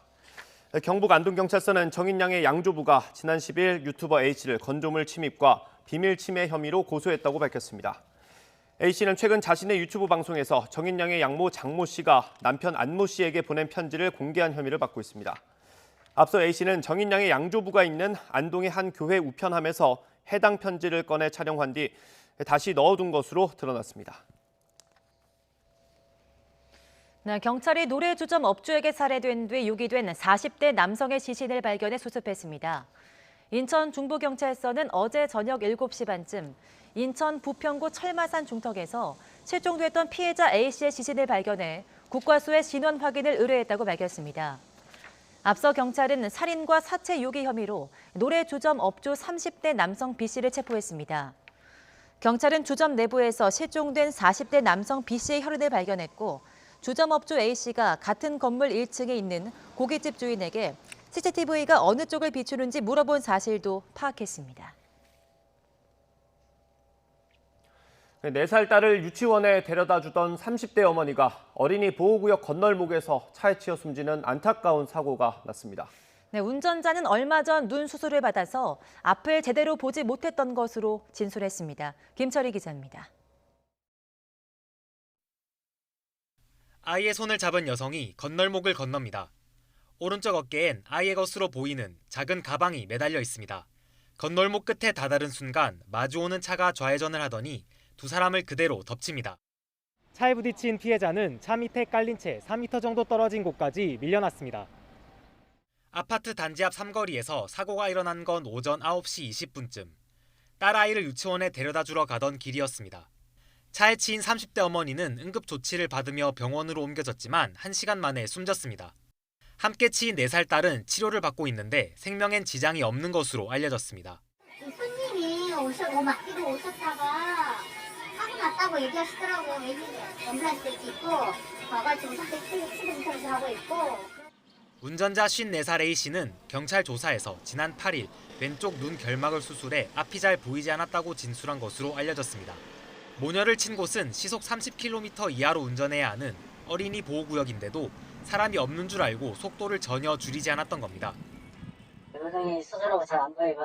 경북 안동경찰서는 정인양의 양조부가 지난 10일 유튜버 A씨를 건조물 침입과 비밀 침해 혐의로 고소했다고 밝혔습니다. A씨는 최근 자신의 유튜브 방송에서 정인양의 양모 장모 씨가 남편 안모 씨에게 보낸 편지를 공개한 혐의를 받고 있습니다. 앞서 A씨는 정인양의 양조부가 있는 안동의 한 교회 우편함에서 해당 편지를 꺼내 촬영한 뒤 다시 넣어둔 것으로 드러났습니다. 네, 경찰이 노래 주점 업주에게 살해된 뒤 유기된 40대 남성의 시신을 발견해 수습했습니다. 인천 중부경찰서는 어제 저녁 7시 반쯤 인천 부평구 철마산 중턱에서 실종됐던 피해자 A씨의 시신을 발견해 국과수에 신원 확인을 의뢰했다고 밝혔습니다. 앞서 경찰은 살인과 사체 유기 혐의로 노래 주점 업주 30대 남성 B씨를 체포했습니다. 경찰은 주점 내부에서 실종된 40대 남성 B씨의 혈흔을 발견했고 주점 업주 A씨가 같은 건물 1층에 있는 고깃집 주인에게 CCTV가 어느 쪽을 비추는지 물어본 사실도 파악했습니다. 4살 딸을 유치원에 데려다 주던 30대 어머니가 어린이 보호구역 건널목에서 차에 치여 숨지는 안타까운 사고가 났습니다. 네, 운전자는 얼마 전 눈 수술을 받아서 앞을 제대로 보지 못했던 것으로 진술했습니다. 김철희 기자입니다. 아이의 손을 잡은 여성이 건널목을 건넙니다. 오른쪽 어깨엔 아이의 것으로 보이는 작은 가방이 매달려 있습니다. 건널목 끝에 다다른 순간 마주오는 차가 좌회전을 하더니 두 사람을 그대로 덮칩니다. 차에 부딪힌 피해자는 차 밑에 깔린 채 3m 정도 떨어진 곳까지 밀려났습니다. 아파트 단지 앞 삼거리에서 사고가 일어난 건 오전 9시 20분쯤. 딸 아이를 유치원에 데려다 주러 가던 길이었습니다. 차에 치인 30대 어머니는 응급 조치를 받으며 병원으로 옮겨졌지만 1시간 만에 숨졌습니다. 함께 치인 4살 딸은 치료를 받고 있는데 생명엔 지장이 없는 것으로 알려졌습니다. 손님이 맡기고 오셨다가 사고 났다고 얘기하시더라고요. 검사할 때 있고 와가지고 치료를 하고 있고. 운전자 54살 A씨는 경찰 조사에서 지난 8일 왼쪽 눈 결막을 수술해 앞이 잘 보이지 않았다고 진술한 것으로 알려졌습니다. 모녀를 친 곳은 시속 30km 이하로 운전해야 하는 어린이 보호구역인데도 사람이 없는 줄 알고 속도를 전혀 줄이지 않았던 겁니다. 여성이 수술하고 잘 안 보이고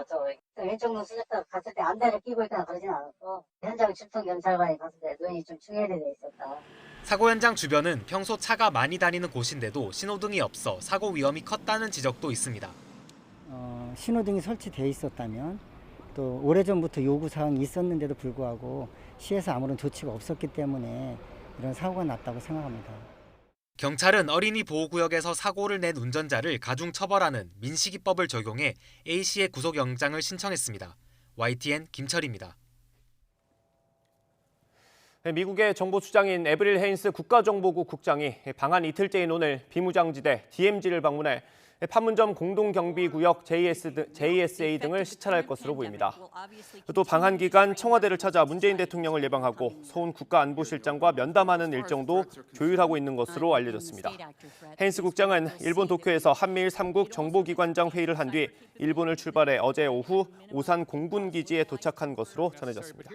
왼쪽 눈 수술하고 갔을 때 안대를 끼고 있거나 그러진 않았고 현장 출동 경찰관이 갔을 때 눈이 좀 충혈이 돼 있었다. 사고 현장 주변은 평소 차가 많이 다니는 곳인데도 신호등이 없어 사고 위험이 컸다는 지적도 있습니다. 신호등이 설치되어 있었다면 또 오래전부터 요구사항이 있었는데도 불구하고 시에서 아무런 조치가 없었기 때문에 이런 사고가 났다고 생각합니다. 경찰은 어린이 보호구역에서 사고를 낸 운전자를 가중 처벌하는 민식이법을 적용해 A씨의 구속영장을 신청했습니다. YTN 김철희입니다. 미국의 정보수장인 에브릴 헤인스 국가정보국 국장이 방한 이틀째인 오늘 비무장지대 DMZ를 방문해 판문점 공동경비구역 JSA 등을 시찰할 것으로 보입니다. 또 방한 기간 청와대를 찾아 문재인 대통령을 예방하고 서훈 국가안보실장과 면담하는 일정도 조율하고 있는 것으로 알려졌습니다. 헤인스 국장은 일본 도쿄에서 한미일 3국 정보기관장 회의를 한 뒤 일본을 출발해 어제 오후 오산 공군기지에 도착한 것으로 전해졌습니다.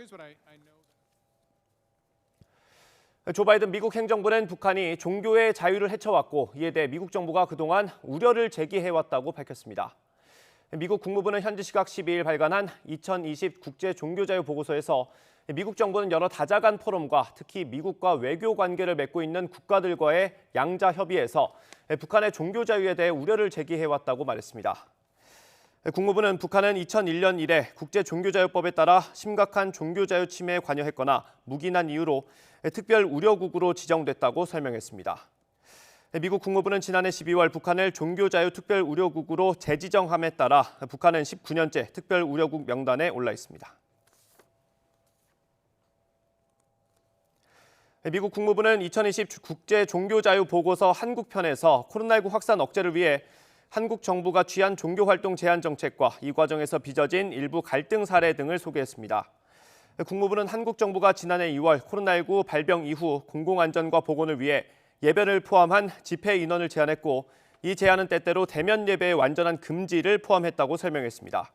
조 바이든 미국 행정부는 북한이 종교의 자유를 해쳐왔고 이에 대해 미국 정부가 그동안 우려를 제기해왔다고 밝혔습니다. 미국 국무부는 현지 시각 12일 발간한 2020 국제종교자유 보고서에서 미국 정부는 여러 다자간 포럼과 특히 미국과 외교 관계를 맺고 있는 국가들과의 양자 협의에서 북한의 종교 자유에 대해 우려를 제기해왔다고 말했습니다. 국무부는 북한은 2001년 이래 국제종교자유법에 따라 심각한 종교자유 침해에 관여했거나 묵인한 이유로 특별 우려국으로 지정됐다고 설명했습니다. 미국 국무부는 지난해 12월 북한을 종교자유 특별 우려국으로 재지정함에 따라 북한은 19년째 특별 우려국 명단에 올라 있습니다. 미국 국무부는 2020 국제종교자유 보고서 한국편에서 코로나19 확산 억제를 위해 한국 정부가 취한 종교활동 제한 정책과 이 과정에서 빚어진 일부 갈등 사례 등을 소개했습니다. 국무부는 한국 정부가 지난해 2월 코로나19 발병 이후 공공안전과 보건을 위해 예배를 포함한 집회 인원을 제한했고 이 제한은 때때로 대면 예배의 완전한 금지를 포함했다고 설명했습니다.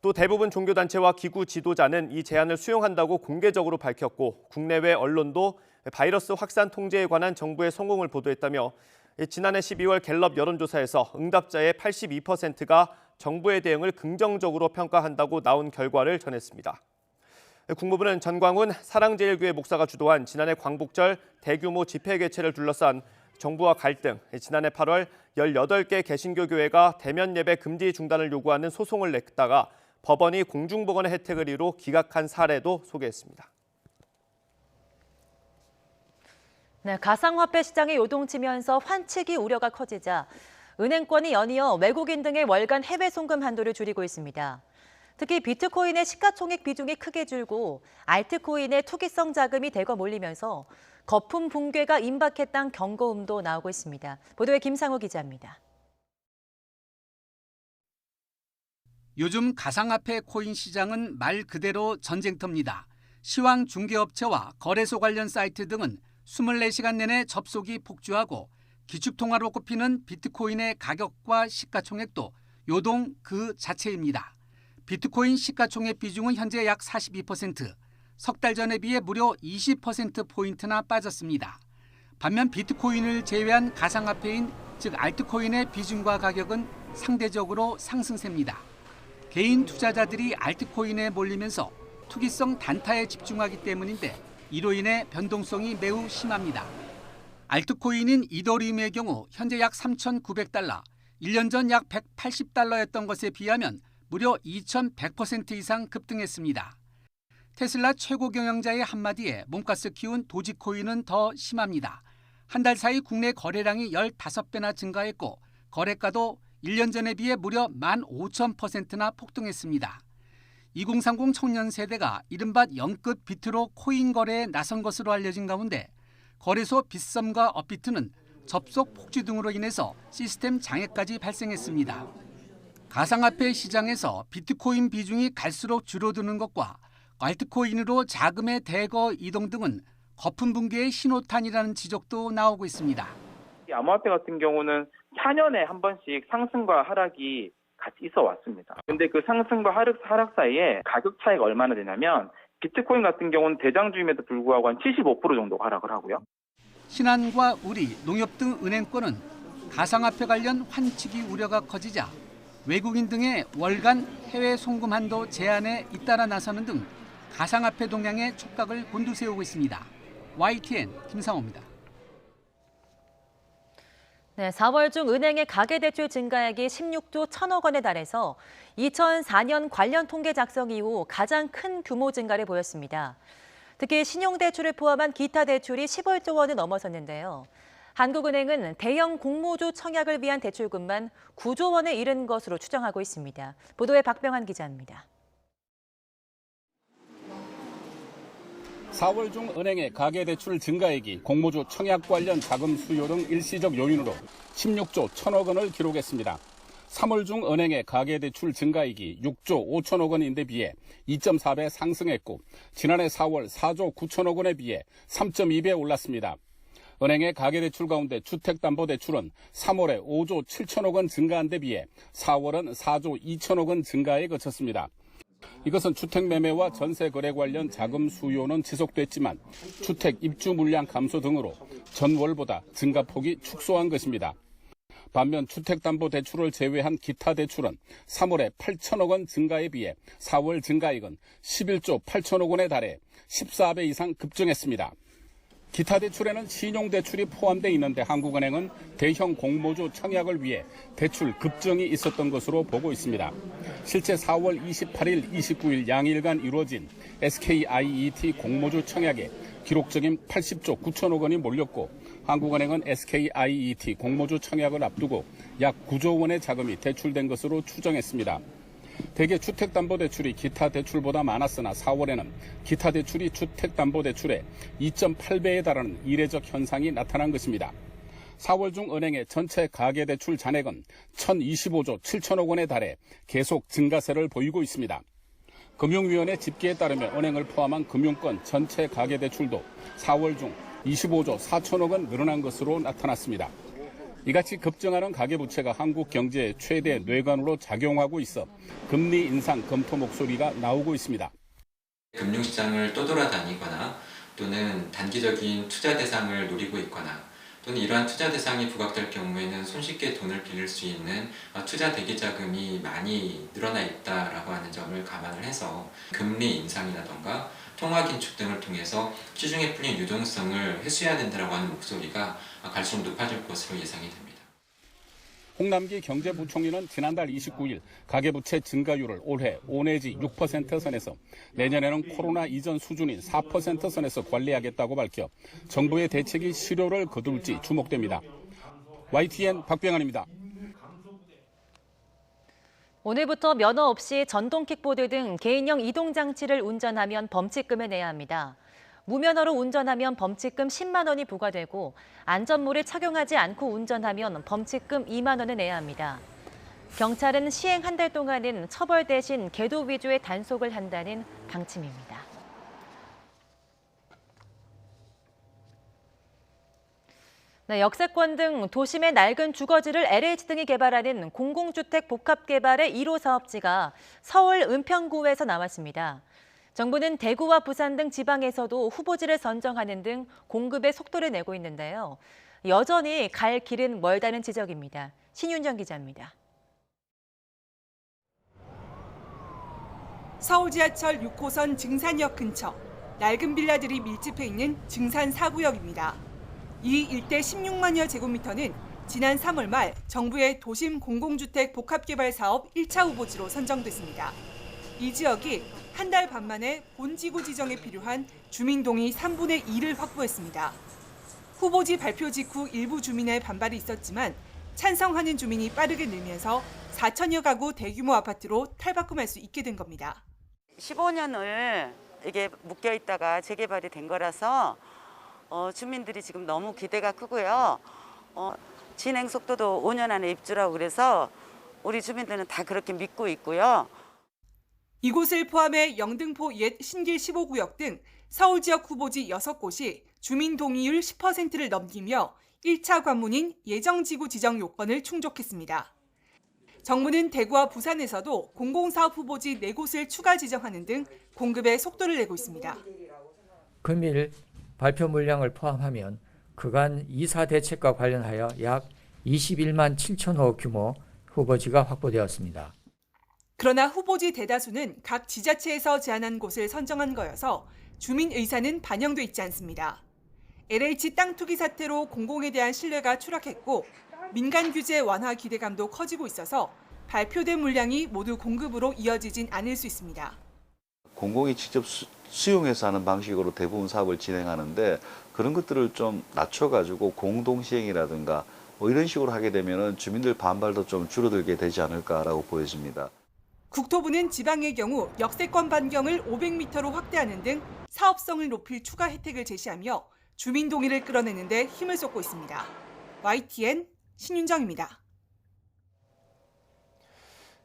또 대부분 종교단체와 기구 지도자는 이 제한을 수용한다고 공개적으로 밝혔고 국내외 언론도 바이러스 확산 통제에 관한 정부의 성공을 보도했다며 지난해 12월 갤럽 여론조사에서 응답자의 82%가 정부의 대응을 긍정적으로 평가한다고 나온 결과를 전했습니다. 국무부는 전광훈 사랑제일교회 목사가 주도한 지난해 광복절 대규모 집회 개최를 둘러싼 정부와 갈등, 지난해 8월 18개 개신교 교회가 대면 예배 금지 중단을 요구하는 소송을 냈다가 법원이 공중보건의 혜택을 이루 기각한 사례도 소개했습니다. 네, 가상화폐 시장이 요동치면서 환치기 우려가 커지자 은행권이 연이어 외국인 등의 월간 해외 송금 한도를 줄이고 있습니다. 특히 비트코인의 시가총액 비중이 크게 줄고 알트코인의 투기성 자금이 대거 몰리면서 거품 붕괴가 임박했다는 경고음도 나오고 있습니다. 보도에 김상우 기자입니다. 요즘 가상화폐 코인 시장은 말 그대로 전쟁터입니다. 시황 중개업체와 거래소 관련 사이트 등은 24시간 내내 접속이 폭주하고 기축통화로 꼽히는 비트코인의 가격과 시가총액도 요동 그 자체입니다. 비트코인 시가총액 비중은 현재 약 42%, 석 달 전에 비해 무려 20%포인트나 빠졌습니다. 반면 비트코인을 제외한 가상화폐인 즉 알트코인의 비중과 가격은 상대적으로 상승세입니다. 개인 투자자들이 알트코인에 몰리면서 투기성 단타에 집중하기 때문인데 이로 인해 변동성이 매우 심합니다. 알트코인인 이더리움의 경우 현재 약 3,900달러, 1년 전 약 180달러였던 것에 비하면 무려 2,100% 이상 급등했습니다. 테슬라 최고 경영자의 한마디에 몸값을 키운 도지코인은 더 심합니다. 한 달 사이 국내 거래량이 15배나 증가했고 거래가도 1년 전에 비해 무려 15,000%나 폭등했습니다. 2030 청년 세대가 이른바 영급 비트로 코인 거래에 나선 것으로 알려진 가운데 거래소 빗썸과 업비트는 접속 폭주 등으로 인해서 시스템 장애까지 발생했습니다. 가상화폐 시장에서 비트코인 비중이 갈수록 줄어드는 것과 알트코인으로 자금의 대거 이동 등은 거품 붕괴의 신호탄이라는 지적도 나오고 있습니다. 암호화폐 같은 경우는 4년에 한 번씩 상승과 하락이 같이 있어 왔습니다. 근데 그 상승과 하락 사이에 가격 차이가 얼마나 되냐면 비트코인 같은 경우는 대장주임에도 불구하고 한 75% 정도 하락을 하고요. 신한과 우리, 농협 등 은행권은 가상화폐 관련 환치기 우려가 커지자 외국인 등의 월간 해외 송금 한도 제한에 잇따라 나서는 등 가상화폐 동향에 촉각을 곤두세우고 있습니다. YTN 김상호입니다. 네, 4월 중 은행의 가계대출 증가액이 16조 1천억 원에 달해서 2004년 관련 통계 작성 이후 가장 큰 규모 증가를 보였습니다. 특히 신용대출을 포함한 기타 대출이 15조 원을 넘어섰는데요. 한국은행은 대형 공모주 청약을 위한 대출금만 9조 원에 이른 것으로 추정하고 있습니다. 보도에 박병환 기자입니다. 4월 중 은행의 가계대출 증가액이 공모주 청약 관련 자금 수요 등 일시적 요인으로 16조 1천억 원을 기록했습니다. 3월 중 은행의 가계대출 증가액이 6조 5천억 원인데 비해 2.4배 상승했고 지난해 4월 4조 9천억 원에 비해 3.2배 올랐습니다. 은행의 가계대출 가운데 주택담보대출은 3월에 5조 7천억 원 증가한 데 비해 4월은 4조 2천억 원 증가에 그쳤습니다. 이것은 주택 매매와 전세 거래 관련 자금 수요는 지속됐지만 주택 입주 물량 감소 등으로 전월보다 증가폭이 축소한 것입니다. 반면 주택담보대출을 제외한 기타 대출은 3월에 8천억 원 증가에 비해 4월 증가액은 11조 8천억 원에 달해 14배 이상 급증했습니다. 기타 대출에는 신용대출이 포함되어 있는데 한국은행은 대형 공모주 청약을 위해 대출 급증이 있었던 것으로 보고 있습니다. 실제 4월 28일, 29일 양일간 이루어진 SKIET 공모주 청약에 기록적인 80조 9천억 원이 몰렸고 한국은행은 SKIET 공모주 청약을 앞두고 약 9조 원의 자금이 대출된 것으로 추정했습니다. 대개 주택담보대출이 기타 대출보다 많았으나 4월에는 기타 대출이 주택담보대출의 2.8배에 달하는 이례적 현상이 나타난 것입니다. 4월 중 은행의 전체 가계대출 잔액은 1,025조 7천억 원에 달해 계속 증가세를 보이고 있습니다. 금융위원회 집계에 따르면 은행을 포함한 금융권 전체 가계대출도 4월 중 25조 4천억 원 늘어난 것으로 나타났습니다. 이같이 급증하는 가계부채가 한국 경제의 최대 뇌관으로 작용하고 있어 금리 인상 검토 목소리가 나오고 있습니다. 금융시장을 떠돌아다니거나 또는 단기적인 투자 대상을 노리고 있거나 또는 이러한 투자 대상이 부각될 경우에는 손쉽게 돈을 빌릴 수 있는 투자 대기 자금이 많이 늘어나 있다라고 하는 점을 감안을 해서 금리 인상이라던가 통화 긴축 등을 통해서 시중에 풀린 유동성을 회수해야 된다라고 하는 목소리가 갈수록 높아질 것으로 예상이 됩니다. 홍남기 경제부총리는 지난달 29일 가계부채 증가율을 올해 5 내지 6% 선에서 내년에는 코로나 이전 수준인 4% 선에서 관리하겠다고 밝혀 정부의 대책이 실효를 거둘지 주목됩니다. YTN 박병환입니다. 오늘부터 면허 없이 전동 킥보드 등 개인형 이동장치를 운전하면 범칙금을 내야 합니다. 무면허로 운전하면 범칙금 10만 원이 부과되고 안전모를 착용하지 않고 운전하면 범칙금 2만 원을 내야 합니다. 경찰은 시행 한 달 동안은 처벌 대신 계도 위주의 단속을 한다는 방침입니다. 네, 역세권 등 도심의 낡은 주거지를 LH 등이 개발하는 공공주택 복합개발의 1호 사업지가 서울 은평구에서 나왔습니다. 정부는 대구와 부산 등 지방에서도 후보지를 선정하는 등 공급에 속도를 내고 있는데요. 여전히 갈 길은 멀다는 지적입니다. 신윤정 기자입니다. 서울 지하철 6호선 증산역 근처 낡은 빌라들이 밀집해 있는 증산 4구역입니다. 이 일대 16만여 제곱미터는 지난 3월 말 정부의 도심 공공주택 복합개발 사업 1차 후보지로 선정됐습니다. 이 지역이 한 달 반 만에 본지구 지정에 필요한 주민 동의 3분의 2를 확보했습니다. 후보지 발표 직후 일부 주민의 반발이 있었지만 찬성하는 주민이 빠르게 늘면서 4천여 가구 대규모 아파트로 탈바꿈할 수 있게 된 겁니다. 15년을 이게 묶여 있다가 재개발이 된 거라서 주민들이 지금 너무 기대가 크고요. 진행 속도도 5년 안에 입주라고 그래서 우리 주민들은 다 그렇게 믿고 있고요. 이곳을 포함해 영등포 옛 신길 15구역 등 서울 지역 후보지 6곳이 주민 동의율 10%를 넘기며 1차 관문인 예정지구 지정 요건을 충족했습니다. 정부는 대구와 부산에서도 공공사업 후보지 4곳을 추가 지정하는 등 공급에 속도를 내고 있습니다. 금일 발표 물량을 포함하면 그간 이사 대책과 관련하여 약 21만 7천 호 규모 후보지가 확보되었습니다. 그러나 후보지 대다수는 각 지자체에서 제안한 곳을 선정한 거여서 주민 의사는 반영돼 있지 않습니다. LH 땅 투기 사태로 공공에 대한 신뢰가 추락했고 민간 규제 완화 기대감도 커지고 있어서 발표된 물량이 모두 공급으로 이어지진 않을 수 있습니다. 공공이 직접 수용해서 하는 방식으로 대부분 사업을 진행하는데 그런 것들을 좀 낮춰가지고 공동시행이라든가 뭐 이런 식으로 하게 되면 주민들 반발도 좀 줄어들게 되지 않을까라고 보여집니다. 국토부는 지방의 경우 역세권 반경을 500m로 확대하는 등 사업성을 높일 추가 혜택을 제시하며 주민 동의를 끌어내는 데 힘을 쏟고 있습니다. YTN 신윤정입니다.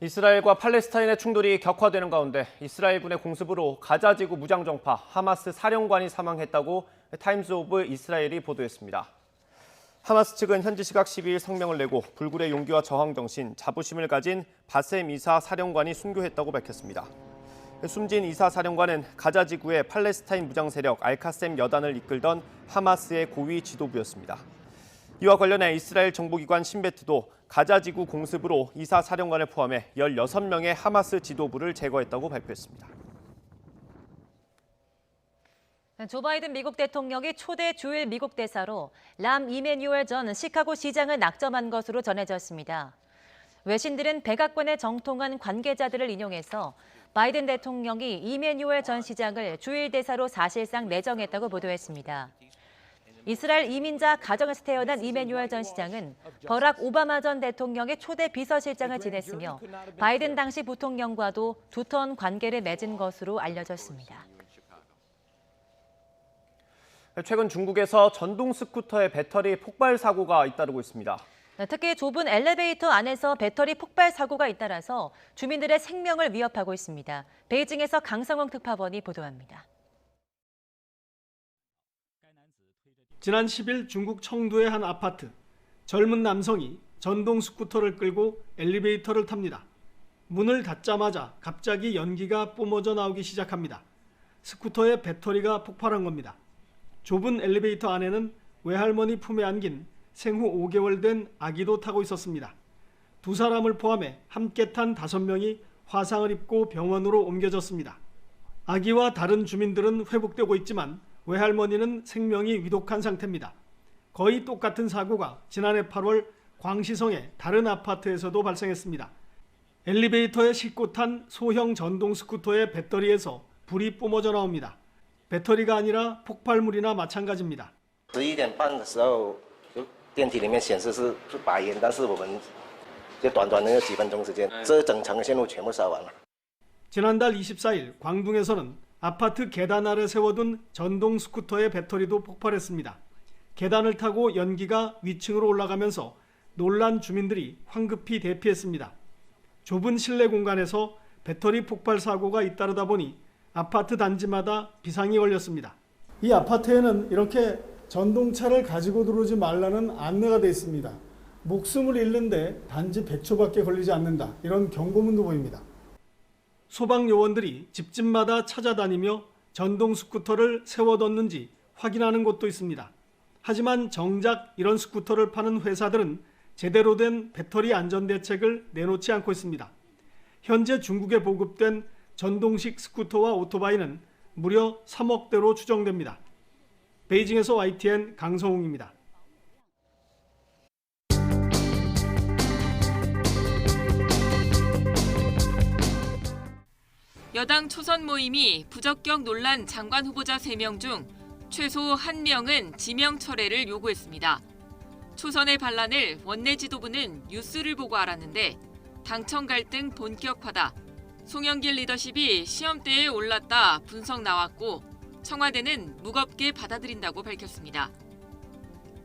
이스라엘과 팔레스타인의 충돌이 격화되는 가운데 이스라엘군의 공습으로 가자지구 무장정파 하마스 사령관이 사망했다고 타임스 오브 이스라엘이 보도했습니다. 하마스 측은 현지 시각 12일 성명을 내고 불굴의 용기와 저항 정신, 자부심을 가진 바셈 이사 사령관이 순교했다고 밝혔습니다. 숨진 이사 사령관은 가자지구의 팔레스타인 무장 세력 알카셈 여단을 이끌던 하마스의 고위 지도부였습니다. 이와 관련해 이스라엘 정보기관 신베트도 가자지구 공습으로 이사 사령관을 포함해 16명의 하마스 지도부를 제거했다고 발표했습니다. 조 바이든 미국 대통령이 초대 주일 미국 대사로 람 이메뉴얼 전 시카고 시장을 낙점한 것으로 전해졌습니다. 외신들은 백악관에 정통한 관계자들을 인용해서 바이든 대통령이 이메뉴얼 전 시장을 주일 대사로 사실상 내정했다고 보도했습니다. 이스라엘 이민자 가정에서 태어난 이메뉴얼 전 시장은 버락 오바마 전 대통령의 초대 비서실장을 지냈으며 바이든 당시 부통령과도 두터운 관계를 맺은 것으로 알려졌습니다. 최근 중국에서 전동 스쿠터의 배터리 폭발 사고가 잇따르고 있습니다. 특히 좁은 엘리베이터 안에서 배터리 폭발 사고가 잇따라서 주민들의 생명을 위협하고 있습니다. 베이징에서 강성홍 특파원이 보도합니다. 지난 10일 중국 청두의 한 아파트. 젊은 남성이 전동 스쿠터를 끌고 엘리베이터를 탑니다. 문을 닫자마자 갑자기 연기가 뿜어져 나오기 시작합니다. 스쿠터의 배터리가 폭발한 겁니다. 좁은 엘리베이터 안에는 외할머니 품에 안긴 생후 5개월 된 아기도 타고 있었습니다. 두 사람을 포함해 함께 탄 5명이 화상을 입고 병원으로 옮겨졌습니다. 아기와 다른 주민들은 회복되고 있지만 외할머니는 생명이 위독한 상태입니다. 거의 똑같은 사고가 지난해 8월 광시성의 다른 아파트에서도 발생했습니다. 엘리베이터에 싣고 탄 소형 전동 스쿠터의 배터리에서 불이 뿜어져 나옵니다. 배터리가 아니라 폭발물이나 마찬가지입니다. 11点半的时候，就电梯里面显示是白烟，但是我们就短短的几分钟时间，这整层线路全部烧完了。 지난달 24일 광둥에서는 아파트 계단 아래 세워둔 전동 스쿠터의 배터리도 폭발했습니다. 계단을 타고 연기가 위층으로 올라가면서 놀란 주민들이 황급히 대피했습니다. 좁은 실내 공간에서 배터리 폭발 사고가 잇따르다 보니 아파트 단지마다 비상이 걸렸습니다. 이 아파트에는 이렇게 전동차를 가지고 들어오지 말라는 안내가 되어 있습니다. 목숨을 잃는데 단지 100초밖에 걸리지 않는다. 이런 경고문도 보입니다. 소방 요원들이 집집마다 찾아다니며 전동 스쿠터를 세워뒀는지 확인하는 곳도 있습니다. 하지만 정작 이런 스쿠터를 파는 회사들은 제대로 된 배터리 안전 대책을 내놓지 않고 있습니다. 현재 중국에 보급된 전동식 스쿠터와 오토바이는 무려 3억대로 추정됩니다. 베이징에서 YTN 강성웅입니다. 여당 초선 모임이 부적격 논란 장관 후보자 3명 중 최소 1명은 지명 철회를 요구했습니다. 초선의 반란을 원내 지도부는 뉴스를 보고 알았는데 당청 갈등 본격화다. 송영길 리더십이 시험대에 올랐다 분석 나왔고 청와대는 무겁게 받아들인다고 밝혔습니다.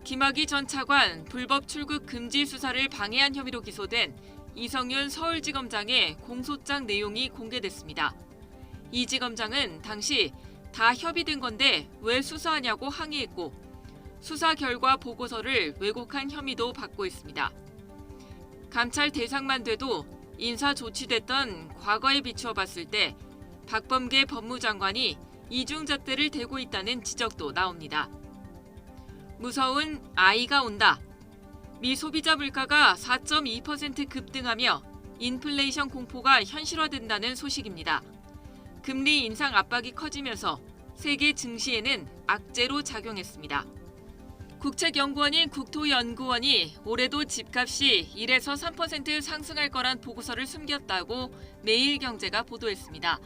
김학의 전 차관 불법 출국 금지 수사를 방해한 혐의로 기소된 이성윤 서울지검장의 공소장 내용이 공개됐습니다. 이 지검장은 당시 다 협의된 건데 왜 수사하냐고 항의했고 수사 결과 보고서를 왜곡한 혐의도 받고 있습니다. 감찰 대상만 돼도 인사 조치됐던 과거에 비추어 봤을 때 박범계 법무장관이 이중잣대를 대고 있다는 지적도 나옵니다. 무서운 아이가 온다. 미 소비자 물가가 4.2% 급등하며 인플레이션 공포가 현실화된다는 소식입니다. 금리 인상 압박이 커지면서 세계 증시에는 악재로 작용했습니다. 국책연구원인 국토연구원이 올해도 집값이 1에서 3% 상승할 거란 보고서를 숨겼다고 매일경제가 보도했습니다.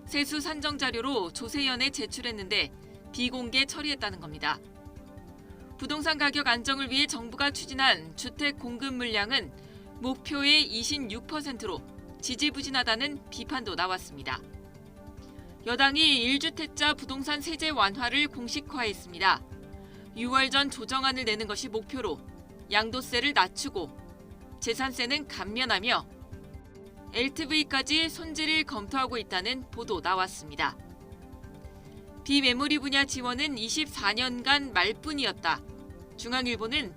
세수 산정 자료로 조세연에 제출했는데 비공개 처리했다는 겁니다. 부동산 가격 안정을 위해 정부가 추진한 주택 공급 물량은 목표의 26%로 지지부진하다는 비판도 나왔습니다. 여당이 1주택자 부동산 세제 완화를 공식화했습니다. 6월 전 조정안을 내는 것이 목표로 양도세를 낮추고 재산세는 감면하며 LTV까지 손질을 검토하고 있다는 보도 나왔습니다. 비메모리 분야 지원은 24년간 말뿐이었다. 중앙일보는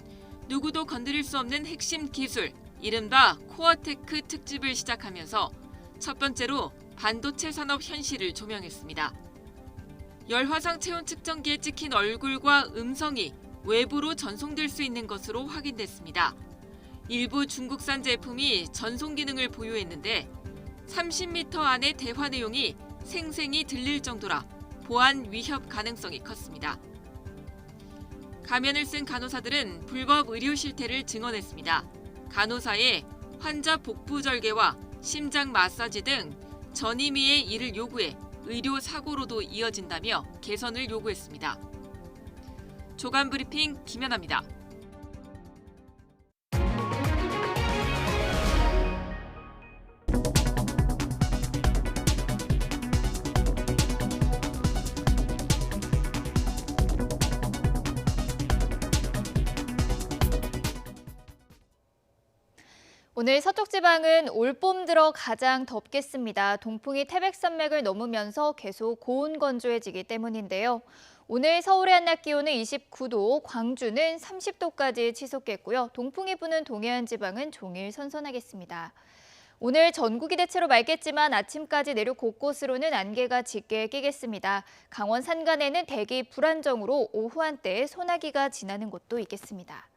누구도 건드릴 수 없는 핵심 기술, 이른바 코어테크 특집을 시작하면서 첫 번째로 반도체 산업 현실을 조명했습니다. 열화상 체온 측정기에 찍힌 얼굴과 음성이 외부로 전송될 수 있는 것으로 확인됐습니다. 일부 중국산 제품이 전송 기능을 보유했는데 30m 안의 대화 내용이 생생히 들릴 정도라 보안 위협 가능성이 컸습니다. 가면을 쓴 간호사들은 불법 의료 실태를 증언했습니다. 간호사의 환자 복부 절개와 심장 마사지 등 전임의의 일을 요구해 의료 사고로도 이어진다며 개선을 요구했습니다. 조간 브리핑 김연아입니다. 오늘 서쪽 지방은 올봄 들어 가장 덥겠습니다. 동풍이 태백산맥을 넘으면서 계속 고온 건조해지기 때문인데요. 오늘 서울의 한낮 기온은 29도, 광주는 30도까지 치솟겠고요. 동풍이 부는 동해안 지방은 종일 선선하겠습니다. 오늘 전국이 대체로 맑겠지만 아침까지 내륙 곳곳으로는 안개가 짙게 끼겠습니다. 강원 산간에는 대기 불안정으로 오후 한때에 소나기가 지나는 곳도 있겠습니다.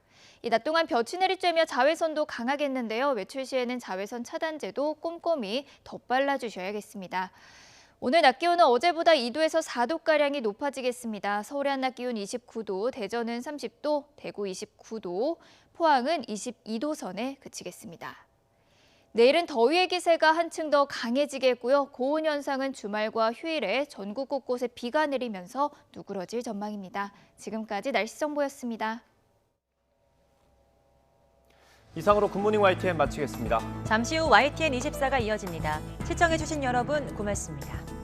이 낮 동안 볕이 내리쬐며 자외선도 강하겠는데요. 외출 시에는 자외선 차단제도 꼼꼼히 덧발라주셔야겠습니다. 오늘 낮 기온은 어제보다 2도에서 4도가량이 높아지겠습니다. 서울의 한낮 기온 29도, 대전은 30도, 대구 29도, 포항은 22도 선에 그치겠습니다. 내일은 더위의 기세가 한층 더 강해지겠고요. 고온 현상은 주말과 휴일에 전국 곳곳에 비가 내리면서 누그러질 전망입니다. 지금까지 날씨 정보였습니다. 이상으로 굿모닝 YTN 마치겠습니다. 잠시 후 YTN 24가 이어집니다. 시청해주신 여러분 고맙습니다.